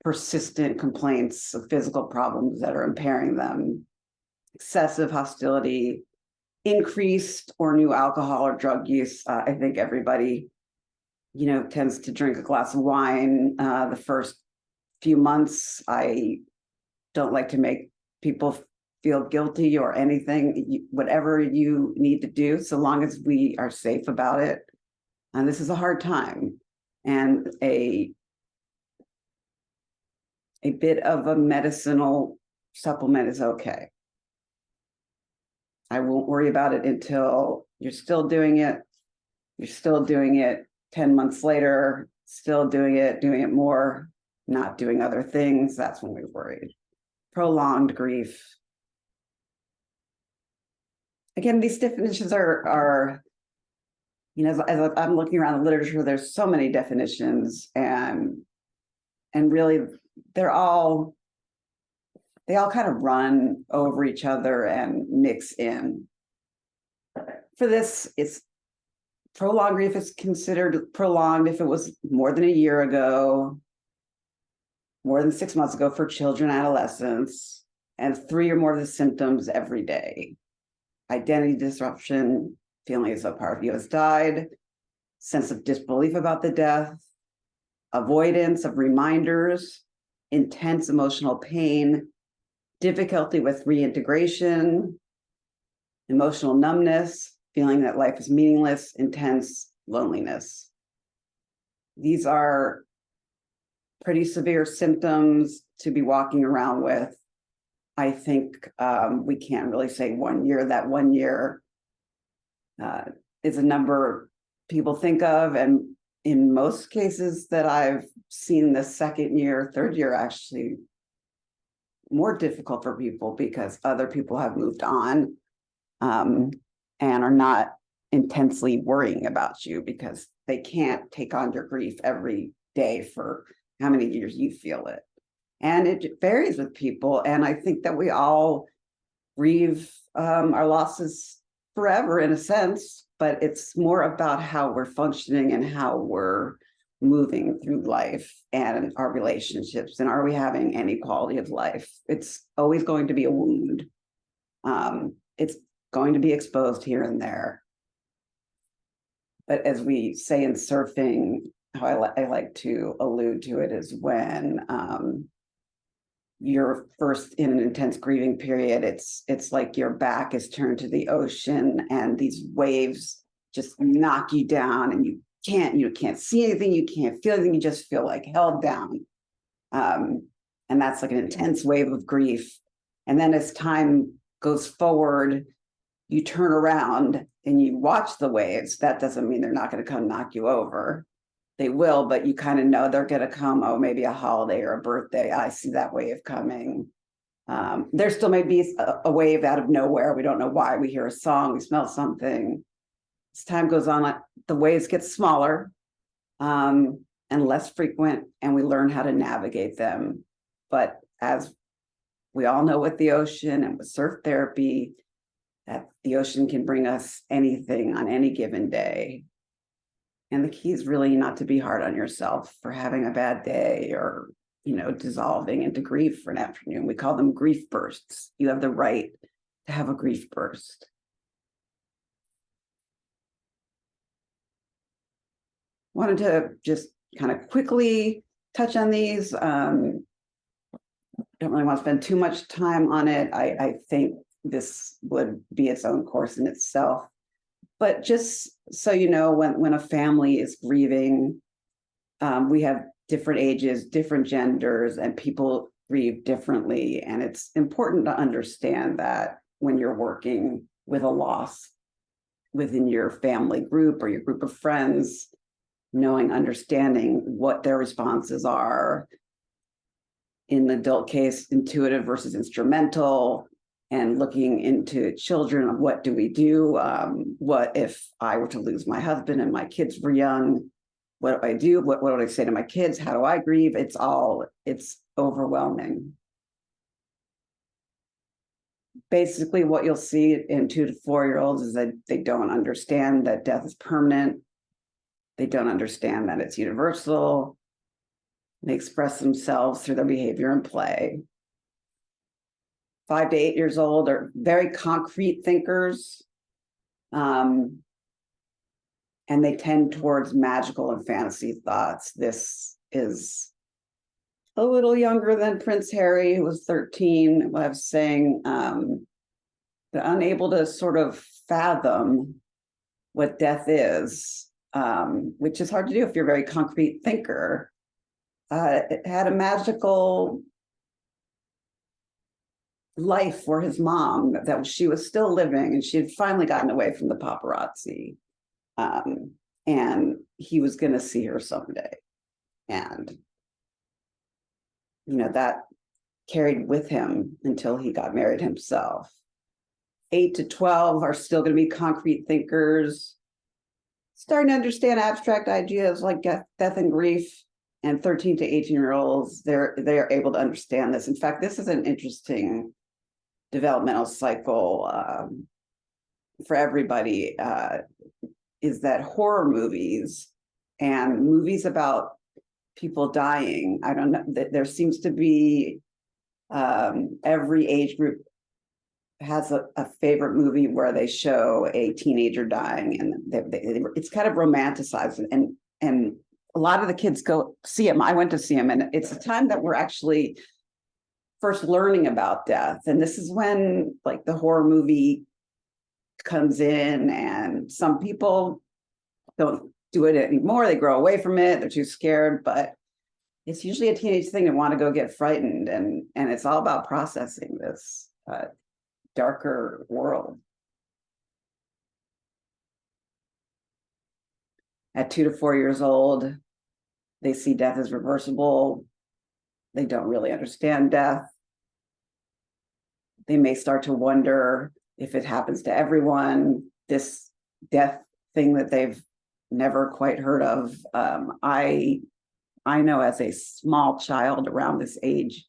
S1: persistent complaints of physical problems that are impairing them, excessive hostility, increased or new alcohol or drug use. I think everybody, tends to drink a glass of wine the first few months. I don't like to make people feel guilty or anything. Whatever you need to do, so long as we are safe about it. And this is a hard time, and a bit of a medicinal supplement is okay. I won't worry about it until you're still doing it. You're still doing it 10 months later, still doing it more, not doing other things. That's when we're worried. Prolonged grief. Again, these definitions are as I'm looking around the literature, there's so many definitions, and really they all kind of run over each other and mix in. For this, it's prolonged grief is considered prolonged if it was more than a year ago, more than 6 months ago for children and adolescents, and 3 or more of the symptoms every day. Identity disruption, feeling as though part of you has died, sense of disbelief about the death, avoidance of reminders, intense emotional pain, difficulty with reintegration, emotional numbness, feeling that life is meaningless, intense loneliness. These are pretty severe symptoms to be walking around with. I think we can't really say 1 year. That 1 year is a number people think of, and in most cases that I've seen, the second year, third year actually more difficult for people because other people have moved on and are not intensely worrying about you because they can't take on your grief every day for how many years you feel it. And it varies with people. And I think that we all grieve our losses forever in a sense, but it's more about how we're functioning and how we're moving through life and our relationships, and are we having any quality of life. It's always going to be a wound. It's going to be exposed here and there. But as we say in surfing, how I like to allude to it is when you're first in an intense grieving period, it's like your back is turned to the ocean and these waves just knock you down, and you can't see anything, you can't feel anything, you just feel like held down. And that's like an intense wave of grief. And then as time goes forward, you turn around and you watch the waves. That doesn't mean they're not going to come knock you over. They will, but you kind of know they're going to come. Oh, maybe a holiday or a birthday. I see that wave coming. There still may be a wave out of nowhere. We don't know why. We hear a song, we smell something. As time goes on, the waves get smaller and less frequent, and we learn how to navigate them. But as we all know with the ocean and with surf therapy, that the ocean can bring us anything on any given day. And the key is really not to be hard on yourself for having a bad day or, dissolving into grief for an afternoon. We call them grief bursts. You have the right to have a grief burst. Wanted to just kind of quickly touch on these. Don't really want to spend too much time on it. I think this would be its own course in itself. But just so you know, when a family is grieving, we have different ages, different genders, and people grieve differently. And it's important to understand that when you're working with a loss within your family group or your group of friends, understanding what their responses are. In the adult case, intuitive versus instrumental, and looking into children. What do we do? What if I were to lose my husband and my kids were young? What do I do? What do I say to my kids? How do I grieve? It's overwhelming. Basically, what you'll see in 2 to 4-year-olds is that they don't understand that death is permanent. They don't understand that it's universal. They express themselves through their behavior and play. 5 to 8 years old are very concrete thinkers. And they tend towards magical and fantasy thoughts. This is a little younger than Prince Harry, who was 13. What I was saying, they're unable to sort of fathom what death is, which is hard to do if you're a very concrete thinker. It had a magical life for his mom, that she was still living and she had finally gotten away from the paparazzi. And he was going to see her someday. And, that carried with him until he got married himself. 8 to 12 are still going to be concrete thinkers, starting to understand abstract ideas like death and grief. And 13 to 18-year-olds, they are able to understand this. In fact, this is an interesting developmental cycle for everybody, is that horror movies and movies about people dying, I don't know, there seems to be every age group has a favorite movie where they show a teenager dying, and it's kind of romanticized, and a lot of the kids go see him. I went to see him, and it's a time that we're actually first learning about death. And this is when like the horror movie comes in, and some people don't do it anymore. They grow away from it. They're too scared, but it's usually a teenage thing to want to go get frightened. And it's all about processing this darker world. At 2 to 4 years old, they see death as reversible. They don't really understand death. They may start to wonder if it happens to everyone, this death thing that they've never quite heard of. I know as a small child around this age,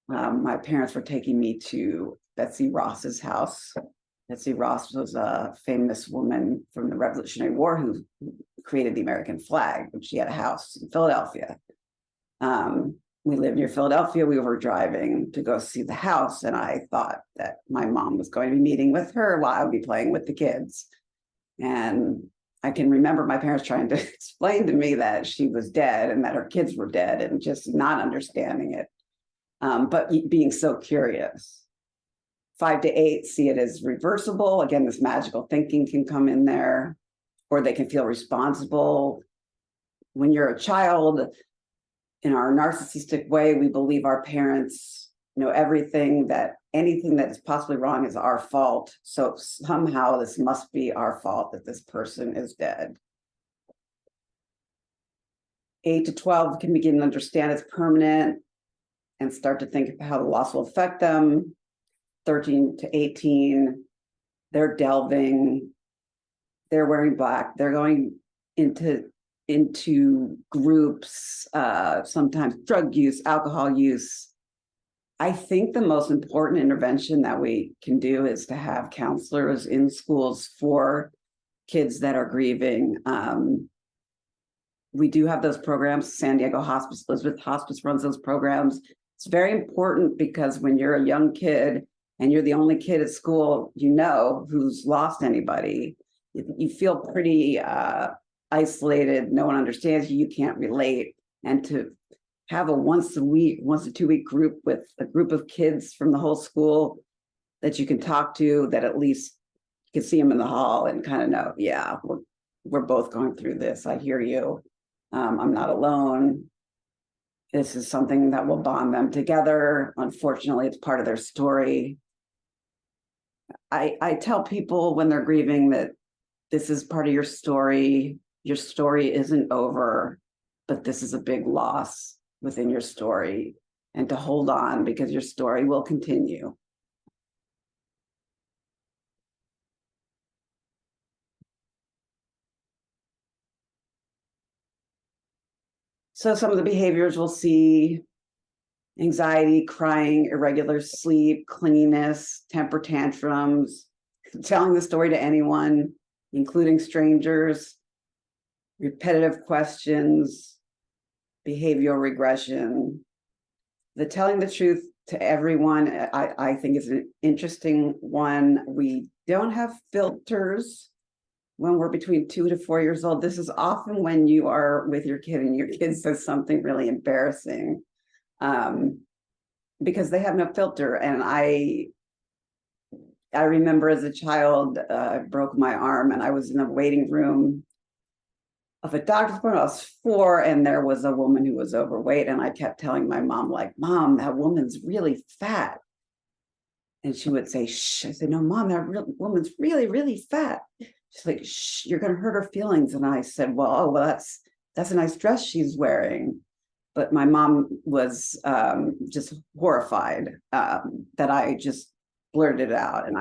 S1: my parents were taking me to Betsy Ross's house. Betsy Ross was a famous woman from the Revolutionary War who created the American flag, and she had a house in Philadelphia. We lived near Philadelphia. We were driving to go see the house, and I thought that my mom was going to be meeting with her while I would be playing with the kids. And I can remember my parents trying to explain to me that she was dead and that her kids were dead, and just not understanding it, but being so curious. 5 to 8 see it as reversible. Again, this magical thinking can come in there, or they can feel responsible. When you're a child, in our narcissistic way, we believe our parents know everything, that anything that is possibly wrong is our fault. So somehow this must be our fault that this person is dead. 8 to 12 can begin to understand it's permanent and start to think about how the loss will affect them. 13 to 18, they're delving, they're wearing black, they're going into groups, sometimes drug use, alcohol use. I think the most important intervention that we can do is to have counselors in schools for kids that are grieving. We do have those programs. San Diego Hospice, Elizabeth Hospice runs those programs. It's very important because when you're a young kid and you're the only kid at school, who's lost anybody, you feel pretty isolated. No one understands you. You can't relate. And to have a once to 2 week group with a group of kids from the whole school that you can talk to, that at least you can see them in the hall and kind of know, yeah, we're both going through this. I hear you. I'm not alone. This is something that will bond them together. Unfortunately, it's part of their story. I tell people when they're grieving that this is part of your story. Your story isn't over, but this is a big loss within your story, and to hold on because your story will continue. So some of the behaviors we'll see: anxiety, crying, irregular sleep, clinginess, temper tantrums, telling the story to anyone, including strangers, repetitive questions, behavioral regression. The telling the truth to everyone. I think is an interesting one. We don't have filters when we're between 2 to 4 years old. This is often when you are with your kid and your kid says something really embarrassing, because they have no filter. And I remember as a child, I broke my arm and I was in the waiting room of a doctor's appointment. I was 4, and there was a woman who was overweight, and I kept telling my mom, like, Mom, that woman's really fat. And she would say, shh. I said, no, Mom, that woman's really, really fat. She's like, shh, you're going to hurt her feelings. And I said, well, that's a nice dress she's wearing. But my mom was just horrified that I just blurted it out. And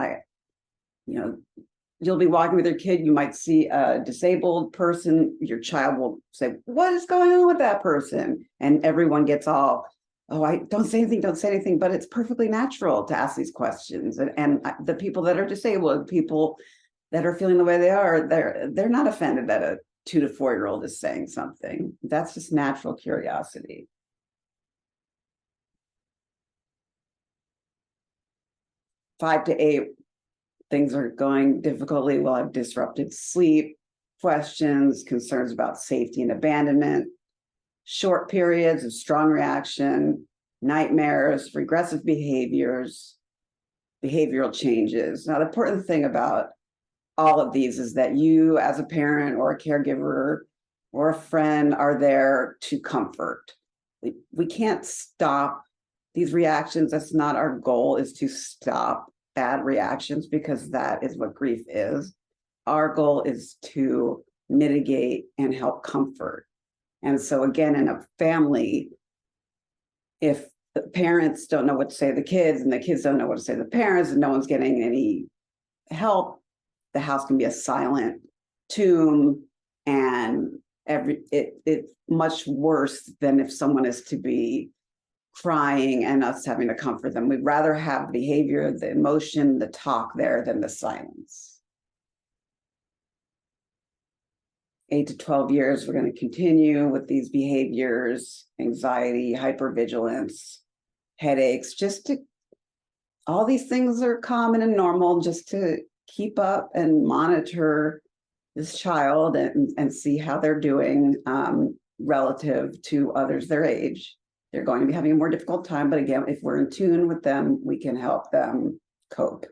S1: you'll be walking with your kid, you might see a disabled person, your child will say, what is going on with that person? And everyone gets all, oh, I don't say anything, but it's perfectly natural to ask these questions. And the people that are disabled, people that are feeling the way they are, they're not offended that a 2 to 4 year old is saying something. That's just natural curiosity. Five to 8, things are going difficultly. We'll have disrupted sleep, questions, concerns about safety and abandonment, short periods of strong reaction, nightmares, regressive behaviors, behavioral changes. Now, the important thing about all of these is that you, as a parent or a caregiver or a friend, are there to comfort. We can't stop these reactions. That's not our goal, is to stop bad reactions, because that is what grief is. Our goal is to mitigate and help comfort. And so again, in a family, if the parents don't know what to say to the kids and the kids don't know what to say to the parents and no one's getting any help, the house can be a silent tomb, and it's much worse than if someone is to be crying and us having to comfort them. We'd rather have the behavior, the emotion, the talk there than the silence. 8 to 12 years, we're going to continue with these behaviors, anxiety, hypervigilance, headaches, all these things are common and normal, just to keep up and monitor this child and see how they're doing relative to others their age. They're going to be having a more difficult time, but again, if we're in tune with them, we can help them cope.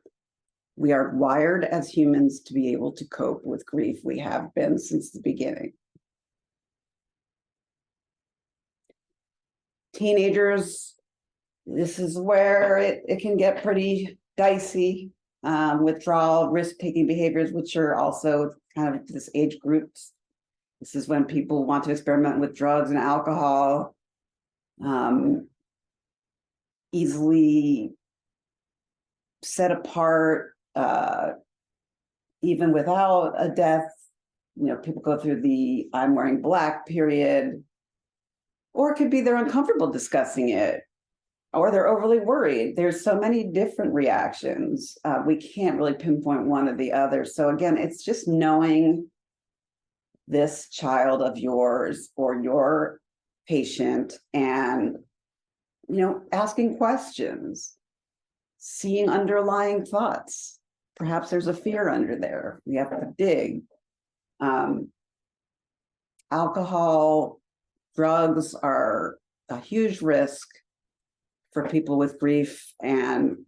S1: We are wired as humans to be able to cope with grief. We have been since the beginning. Teenagers, this is where it can get pretty dicey. Withdrawal, risk-taking behaviors, which are also kind of this age groups. This is when people want to experiment with drugs and alcohol. Easily set apart, even without a death. People go through the I'm wearing black period, or it could be they're uncomfortable discussing it, or they're overly worried. There's so many different reactions. We can't really pinpoint one or the other. So again, it's just knowing this child of yours or your patient and, asking questions, seeing underlying thoughts. Perhaps there's a fear under there. We have to dig. Alcohol, drugs are a huge risk for people with grief. And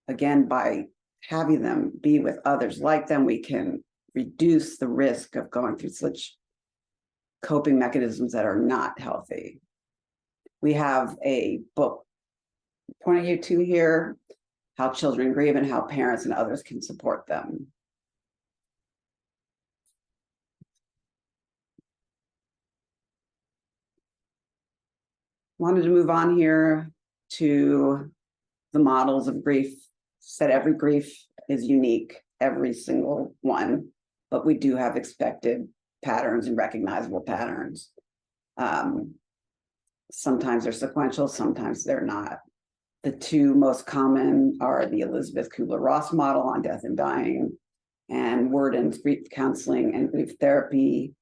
S1: again, by having them be with others like them, we can reduce the risk of going through such coping mechanisms that are not healthy. We have a book pointing you to here, How Children Grieve and How Parents and Others Can Support Them. Wanted to move on here to the models of grief. Said every grief is unique, every single one, but we do have expected patterns and recognizable patterns. Sometimes they're sequential, sometimes they're not. The two most common are the Elizabeth Kubler-Ross model on death and dying, and Worden's grief counseling and grief therapy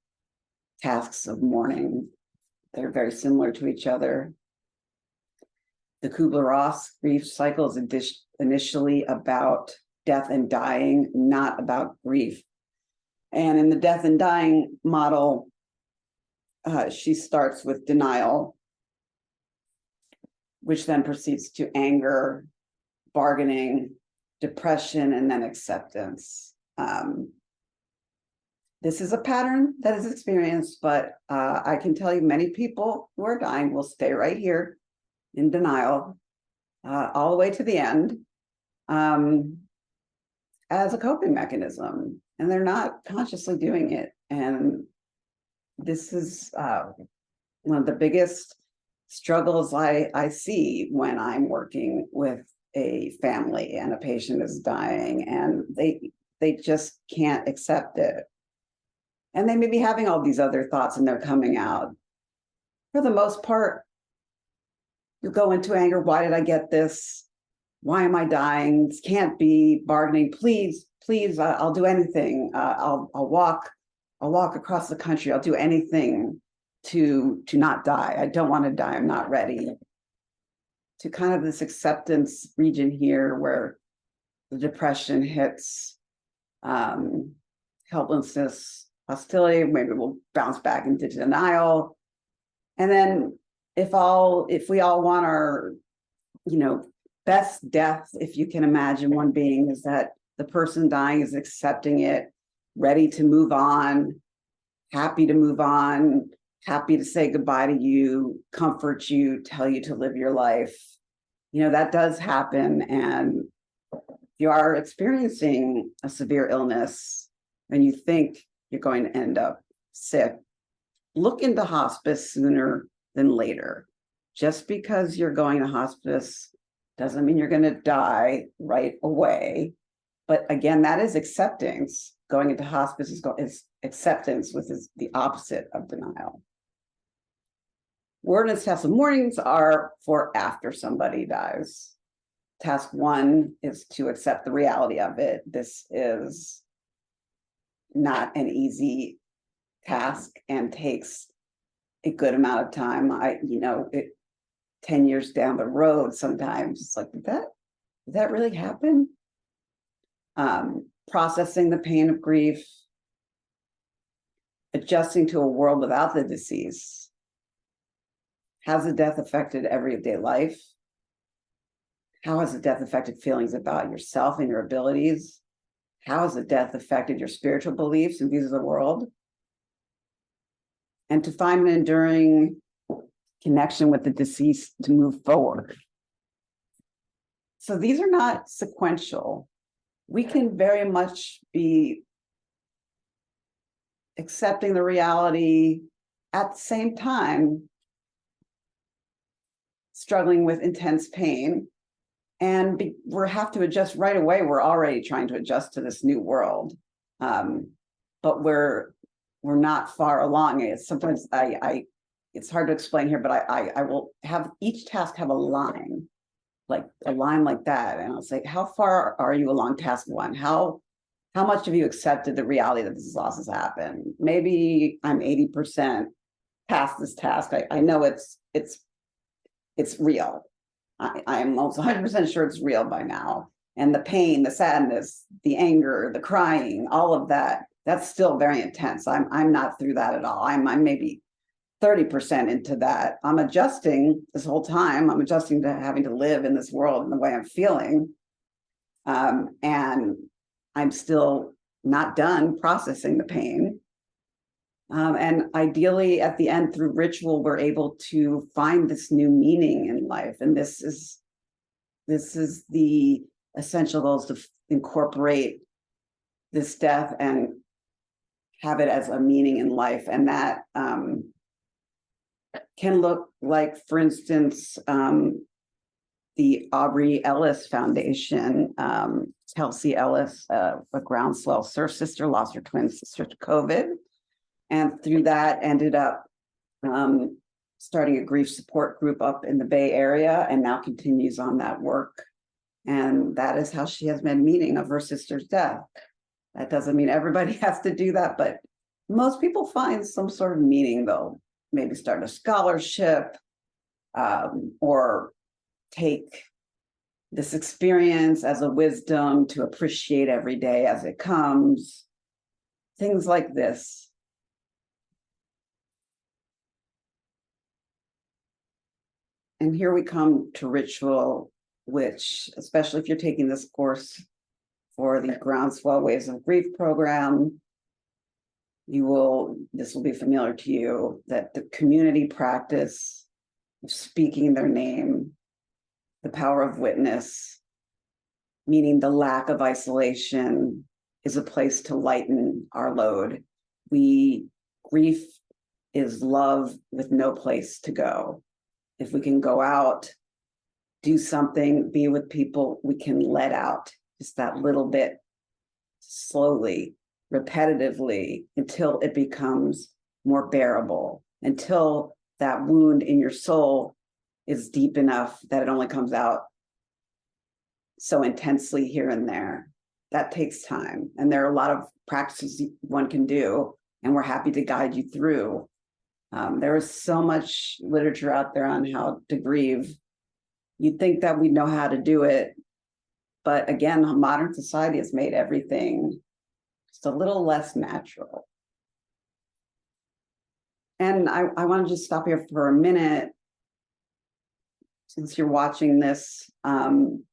S1: tasks of mourning. They're very similar to each other. The Kubler-Ross grief cycle is initially about death and dying, not about grief. And in the death and dying model, she starts with denial, which then proceeds to anger, bargaining, depression, and then acceptance. This is a pattern that is experienced, but I can tell you many people who are dying will stay right here in denial all the way to the end as a coping mechanism, and they're not consciously doing it. And this is one of the biggest struggles I see when I'm working with a family and a patient is dying, and they just can't accept it. And they may be having all these other thoughts and they're coming out. For the most part, you go into anger. Why did I get this? Why am I dying? This can't be. Bargaining. Please, I'll do anything. I'll walk across the country. I'll do anything to not die. I don't want to die. I'm not ready. To kind of this acceptance region here where the depression hits, helplessness, hostility, maybe we'll bounce back into denial. And then if we all want our, best death, if you can imagine one being, is that the person dying is accepting it, ready to move on, happy to move on, happy to say goodbye to you, comfort you, tell you to live your life. That does happen. And if you are experiencing a severe illness and you think you're going to end up sick, look into hospice sooner than later. Just because you're going to hospice doesn't mean you're going to die right away. But again, that is acceptance. Going into hospice is acceptance, which is the opposite of denial. Wordiness tasks and warnings are for after somebody dies. Task 1 is to accept the reality of it. This is not an easy task and takes a good amount of time. 10 years down the road, sometimes it's like, did that really happen? Processing the pain of grief, adjusting to a world without the deceased. Has the death affected everyday life? How has the death affected feelings about yourself and your abilities? How has the death affected your spiritual beliefs and views of the world? And to find an enduring connection with the deceased to move forward. So these are not sequential. We can very much be accepting the reality at the same time struggling with intense pain, and we have to adjust right away. We're already trying to adjust to this new world, but we're not far along. Sometimes it's hard to explain here, but I will have each task have a line like that, and I'll say, how far are you along task 1? How much have you accepted the reality that this loss has happened? Maybe I'm 80% past this task. I know it's real. I am almost 100% sure it's real by now. And the pain, the sadness, the anger, the crying, all of that, that's still very intense. I'm not through that at all. I'm maybe 30% into that. I'm adjusting this whole time. I'm adjusting to having to live in this world in the way I'm feeling. And I'm still not done processing the pain. And ideally, at the end, through ritual, we're able to find this new meaning in life. And this is the essential goal, is to incorporate this death and have it as a meaning in life. And that can look like, for instance, the Aubrey Ellis Foundation. Chelsea Ellis, a Groundswell surf sister, lost her twin sister to COVID. And through that ended up starting a grief support group up in the Bay Area, and now continues on that work. And that is how she has made meaning of her sister's death. That doesn't mean everybody has to do that, but most people find some sort of meaning. They'll maybe start a scholarship or take this experience as a wisdom to appreciate every day as it comes. Things like this. And here we come to ritual, which, especially if you're taking this course for the Groundswell Waves of Grief program, this will be familiar to you, that the community practice of speaking their name, the power of witness, meaning the lack of isolation, is a place to lighten our load. Grief is love with no place to go. If we can go out, do something, be with people, we can let out just that little bit, slowly, repetitively, until it becomes more bearable, until that wound in your soul is deep enough that it only comes out so intensely here and there. That takes time. And there are a lot of practices one can do, and we're happy to guide you through. There is so much literature out there on how to grieve. You'd think that we know how to do it, but again, modern society has made everything just a little less natural. And I want to just stop here for a minute. Since you're watching this on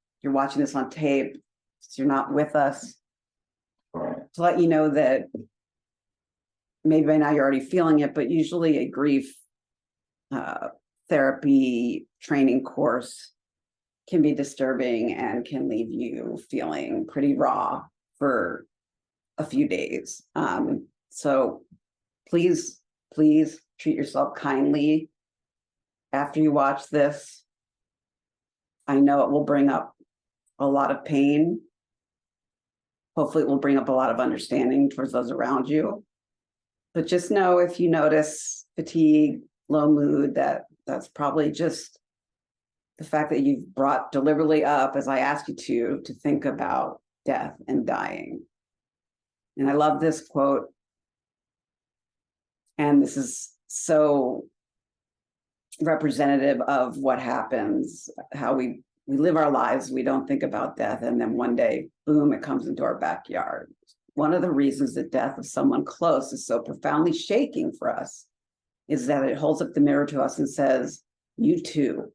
S1: tape, since you're not with us, to let you know that maybe by now you're already feeling it, but usually a grief therapy training course can be disturbing and can leave you feeling pretty raw for a few days. So please treat yourself kindly after you watch this. I know it will bring up a lot of pain. Hopefully it will bring up a lot of understanding towards those around you. But just know, if you notice fatigue, low mood, that's probably just the fact that you've brought deliberately up, as I asked you to think about death and dying. And I love this quote. And this is so representative of what happens, how we live our lives. We don't think about death, and then one day, boom, it comes into our backyard. One of the reasons that death of someone close is so profoundly shaking for us is that it holds up the mirror to us and says, you too.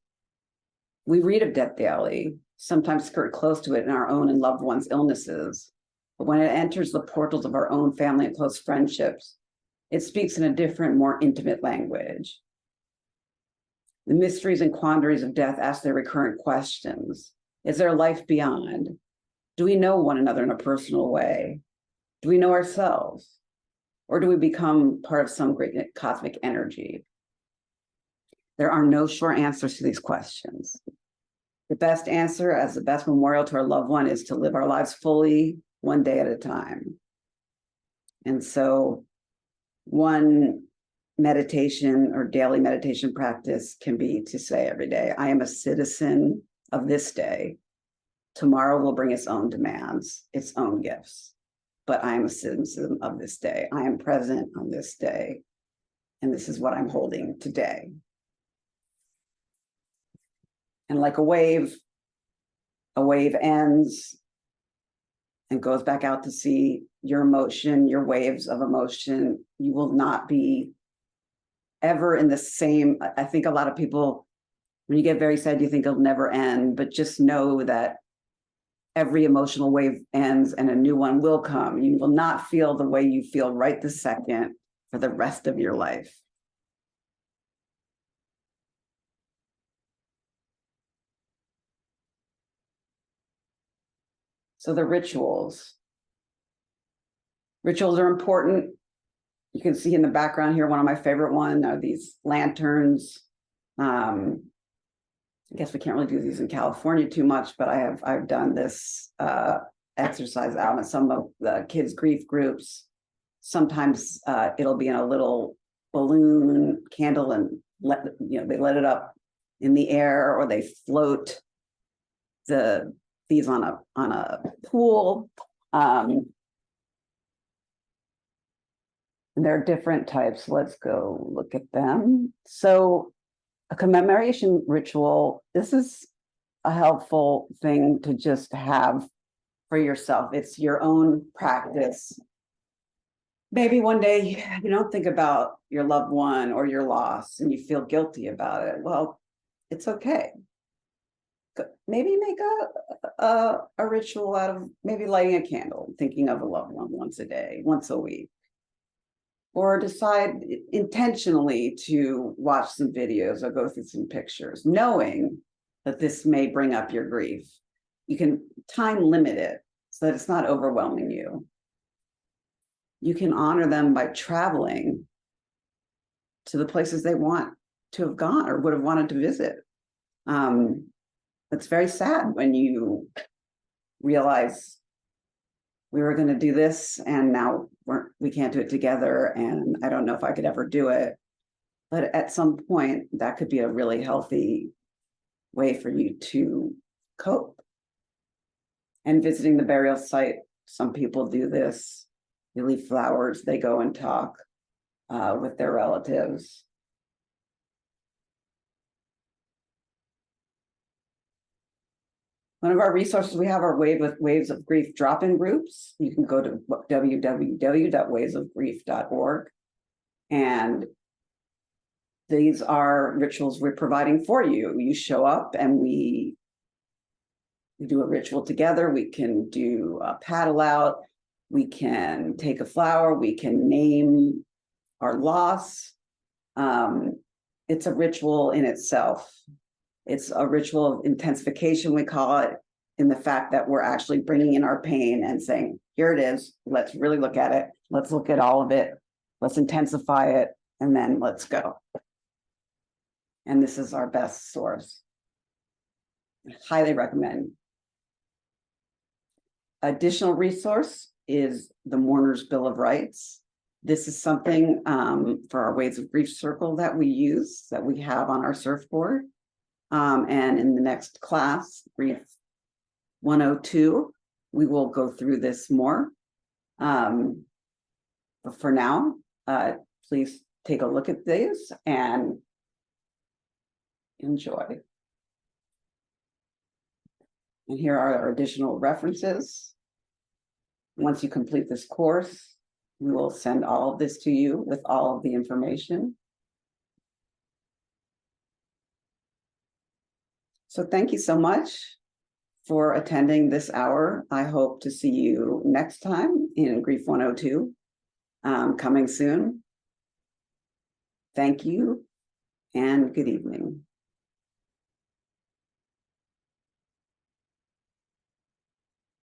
S1: We read of death daily, sometimes skirt close to it in our own and loved ones' illnesses. But when it enters the portals of our own family and close friendships, it speaks in a different, more intimate language. The mysteries and quandaries of death ask their recurrent questions. Is there life beyond? Do we know one another in a personal way? Do we know ourselves? Or do we become part of some great cosmic energy? There are no sure answers to these questions. The best answer, as the best memorial to our loved one, is to live our lives fully, one day at a time. And so one meditation or daily meditation practice can be to say every day, I am a citizen of this day. Tomorrow will bring its own demands, its own gifts. But I am a citizen of this day. I am present on this day. And this is what I'm holding today. And like a wave ends and goes back out to sea. Your emotion, your waves of emotion, you will not be ever in the same. I think a lot of people, when you get very sad, you think it'll never end, but just know that every emotional wave ends and a new one will come. You will not feel the way you feel right this second for the rest of your life. So the rituals. Rituals are important. You can see in the background here, one of my favorite ones are these lanterns. I guess we can't really do these in California too much, but I've done this exercise out in some of the kids' grief groups. Sometimes it'll be in a little balloon candle, and they let it up in the air, or they float these on a pool. And there are different types. Let's go look at them. So a commemoration ritual, this is a helpful thing to just have for yourself. It's your own practice. Maybe one day you don't think about your loved one or your loss and you feel guilty about it. Well, it's okay. Maybe make a ritual out of maybe lighting a candle, thinking of a loved one once a day, once a week. Or decide intentionally to watch some videos or go through some pictures, knowing that this may bring up your grief. You can time limit it so that it's not overwhelming you. You can honor them by traveling to the places they want to have gone or would have wanted to visit. It's very sad when you realize we were going to do this and now we can't do it together, and I don't know if I could ever do it. But at some point, that could be a really healthy way for you to cope. And visiting the burial site, some people do this. They leave flowers, they go and talk with their relatives. One of our resources, we have our Waves of Grief drop-in groups. You can go to www.wavesofgrief.org. And these are rituals we're providing for you. You show up and we do a ritual together. We can do a paddle out. We can take a flower. We can name our loss. It's a ritual in itself. It's a ritual of intensification, we call it, in the fact that we're actually bringing in our pain and saying, here it is, let's really look at it. Let's look at all of it. Let's intensify it, and then let's go. And this is our best source. I highly recommend. Additional resource is the Mourner's Bill of Rights. This is something for our Waves of Grief circle that we use, that we have on our surfboard. And in the next class, Grief 102, we will go through this more. But for now, please take a look at these and enjoy. And here are our additional references. Once you complete this course, we will send all of this to you with all of the information. So thank you so much for attending this hour. I hope to see you next time in Grief 102, coming soon. Thank you and good evening.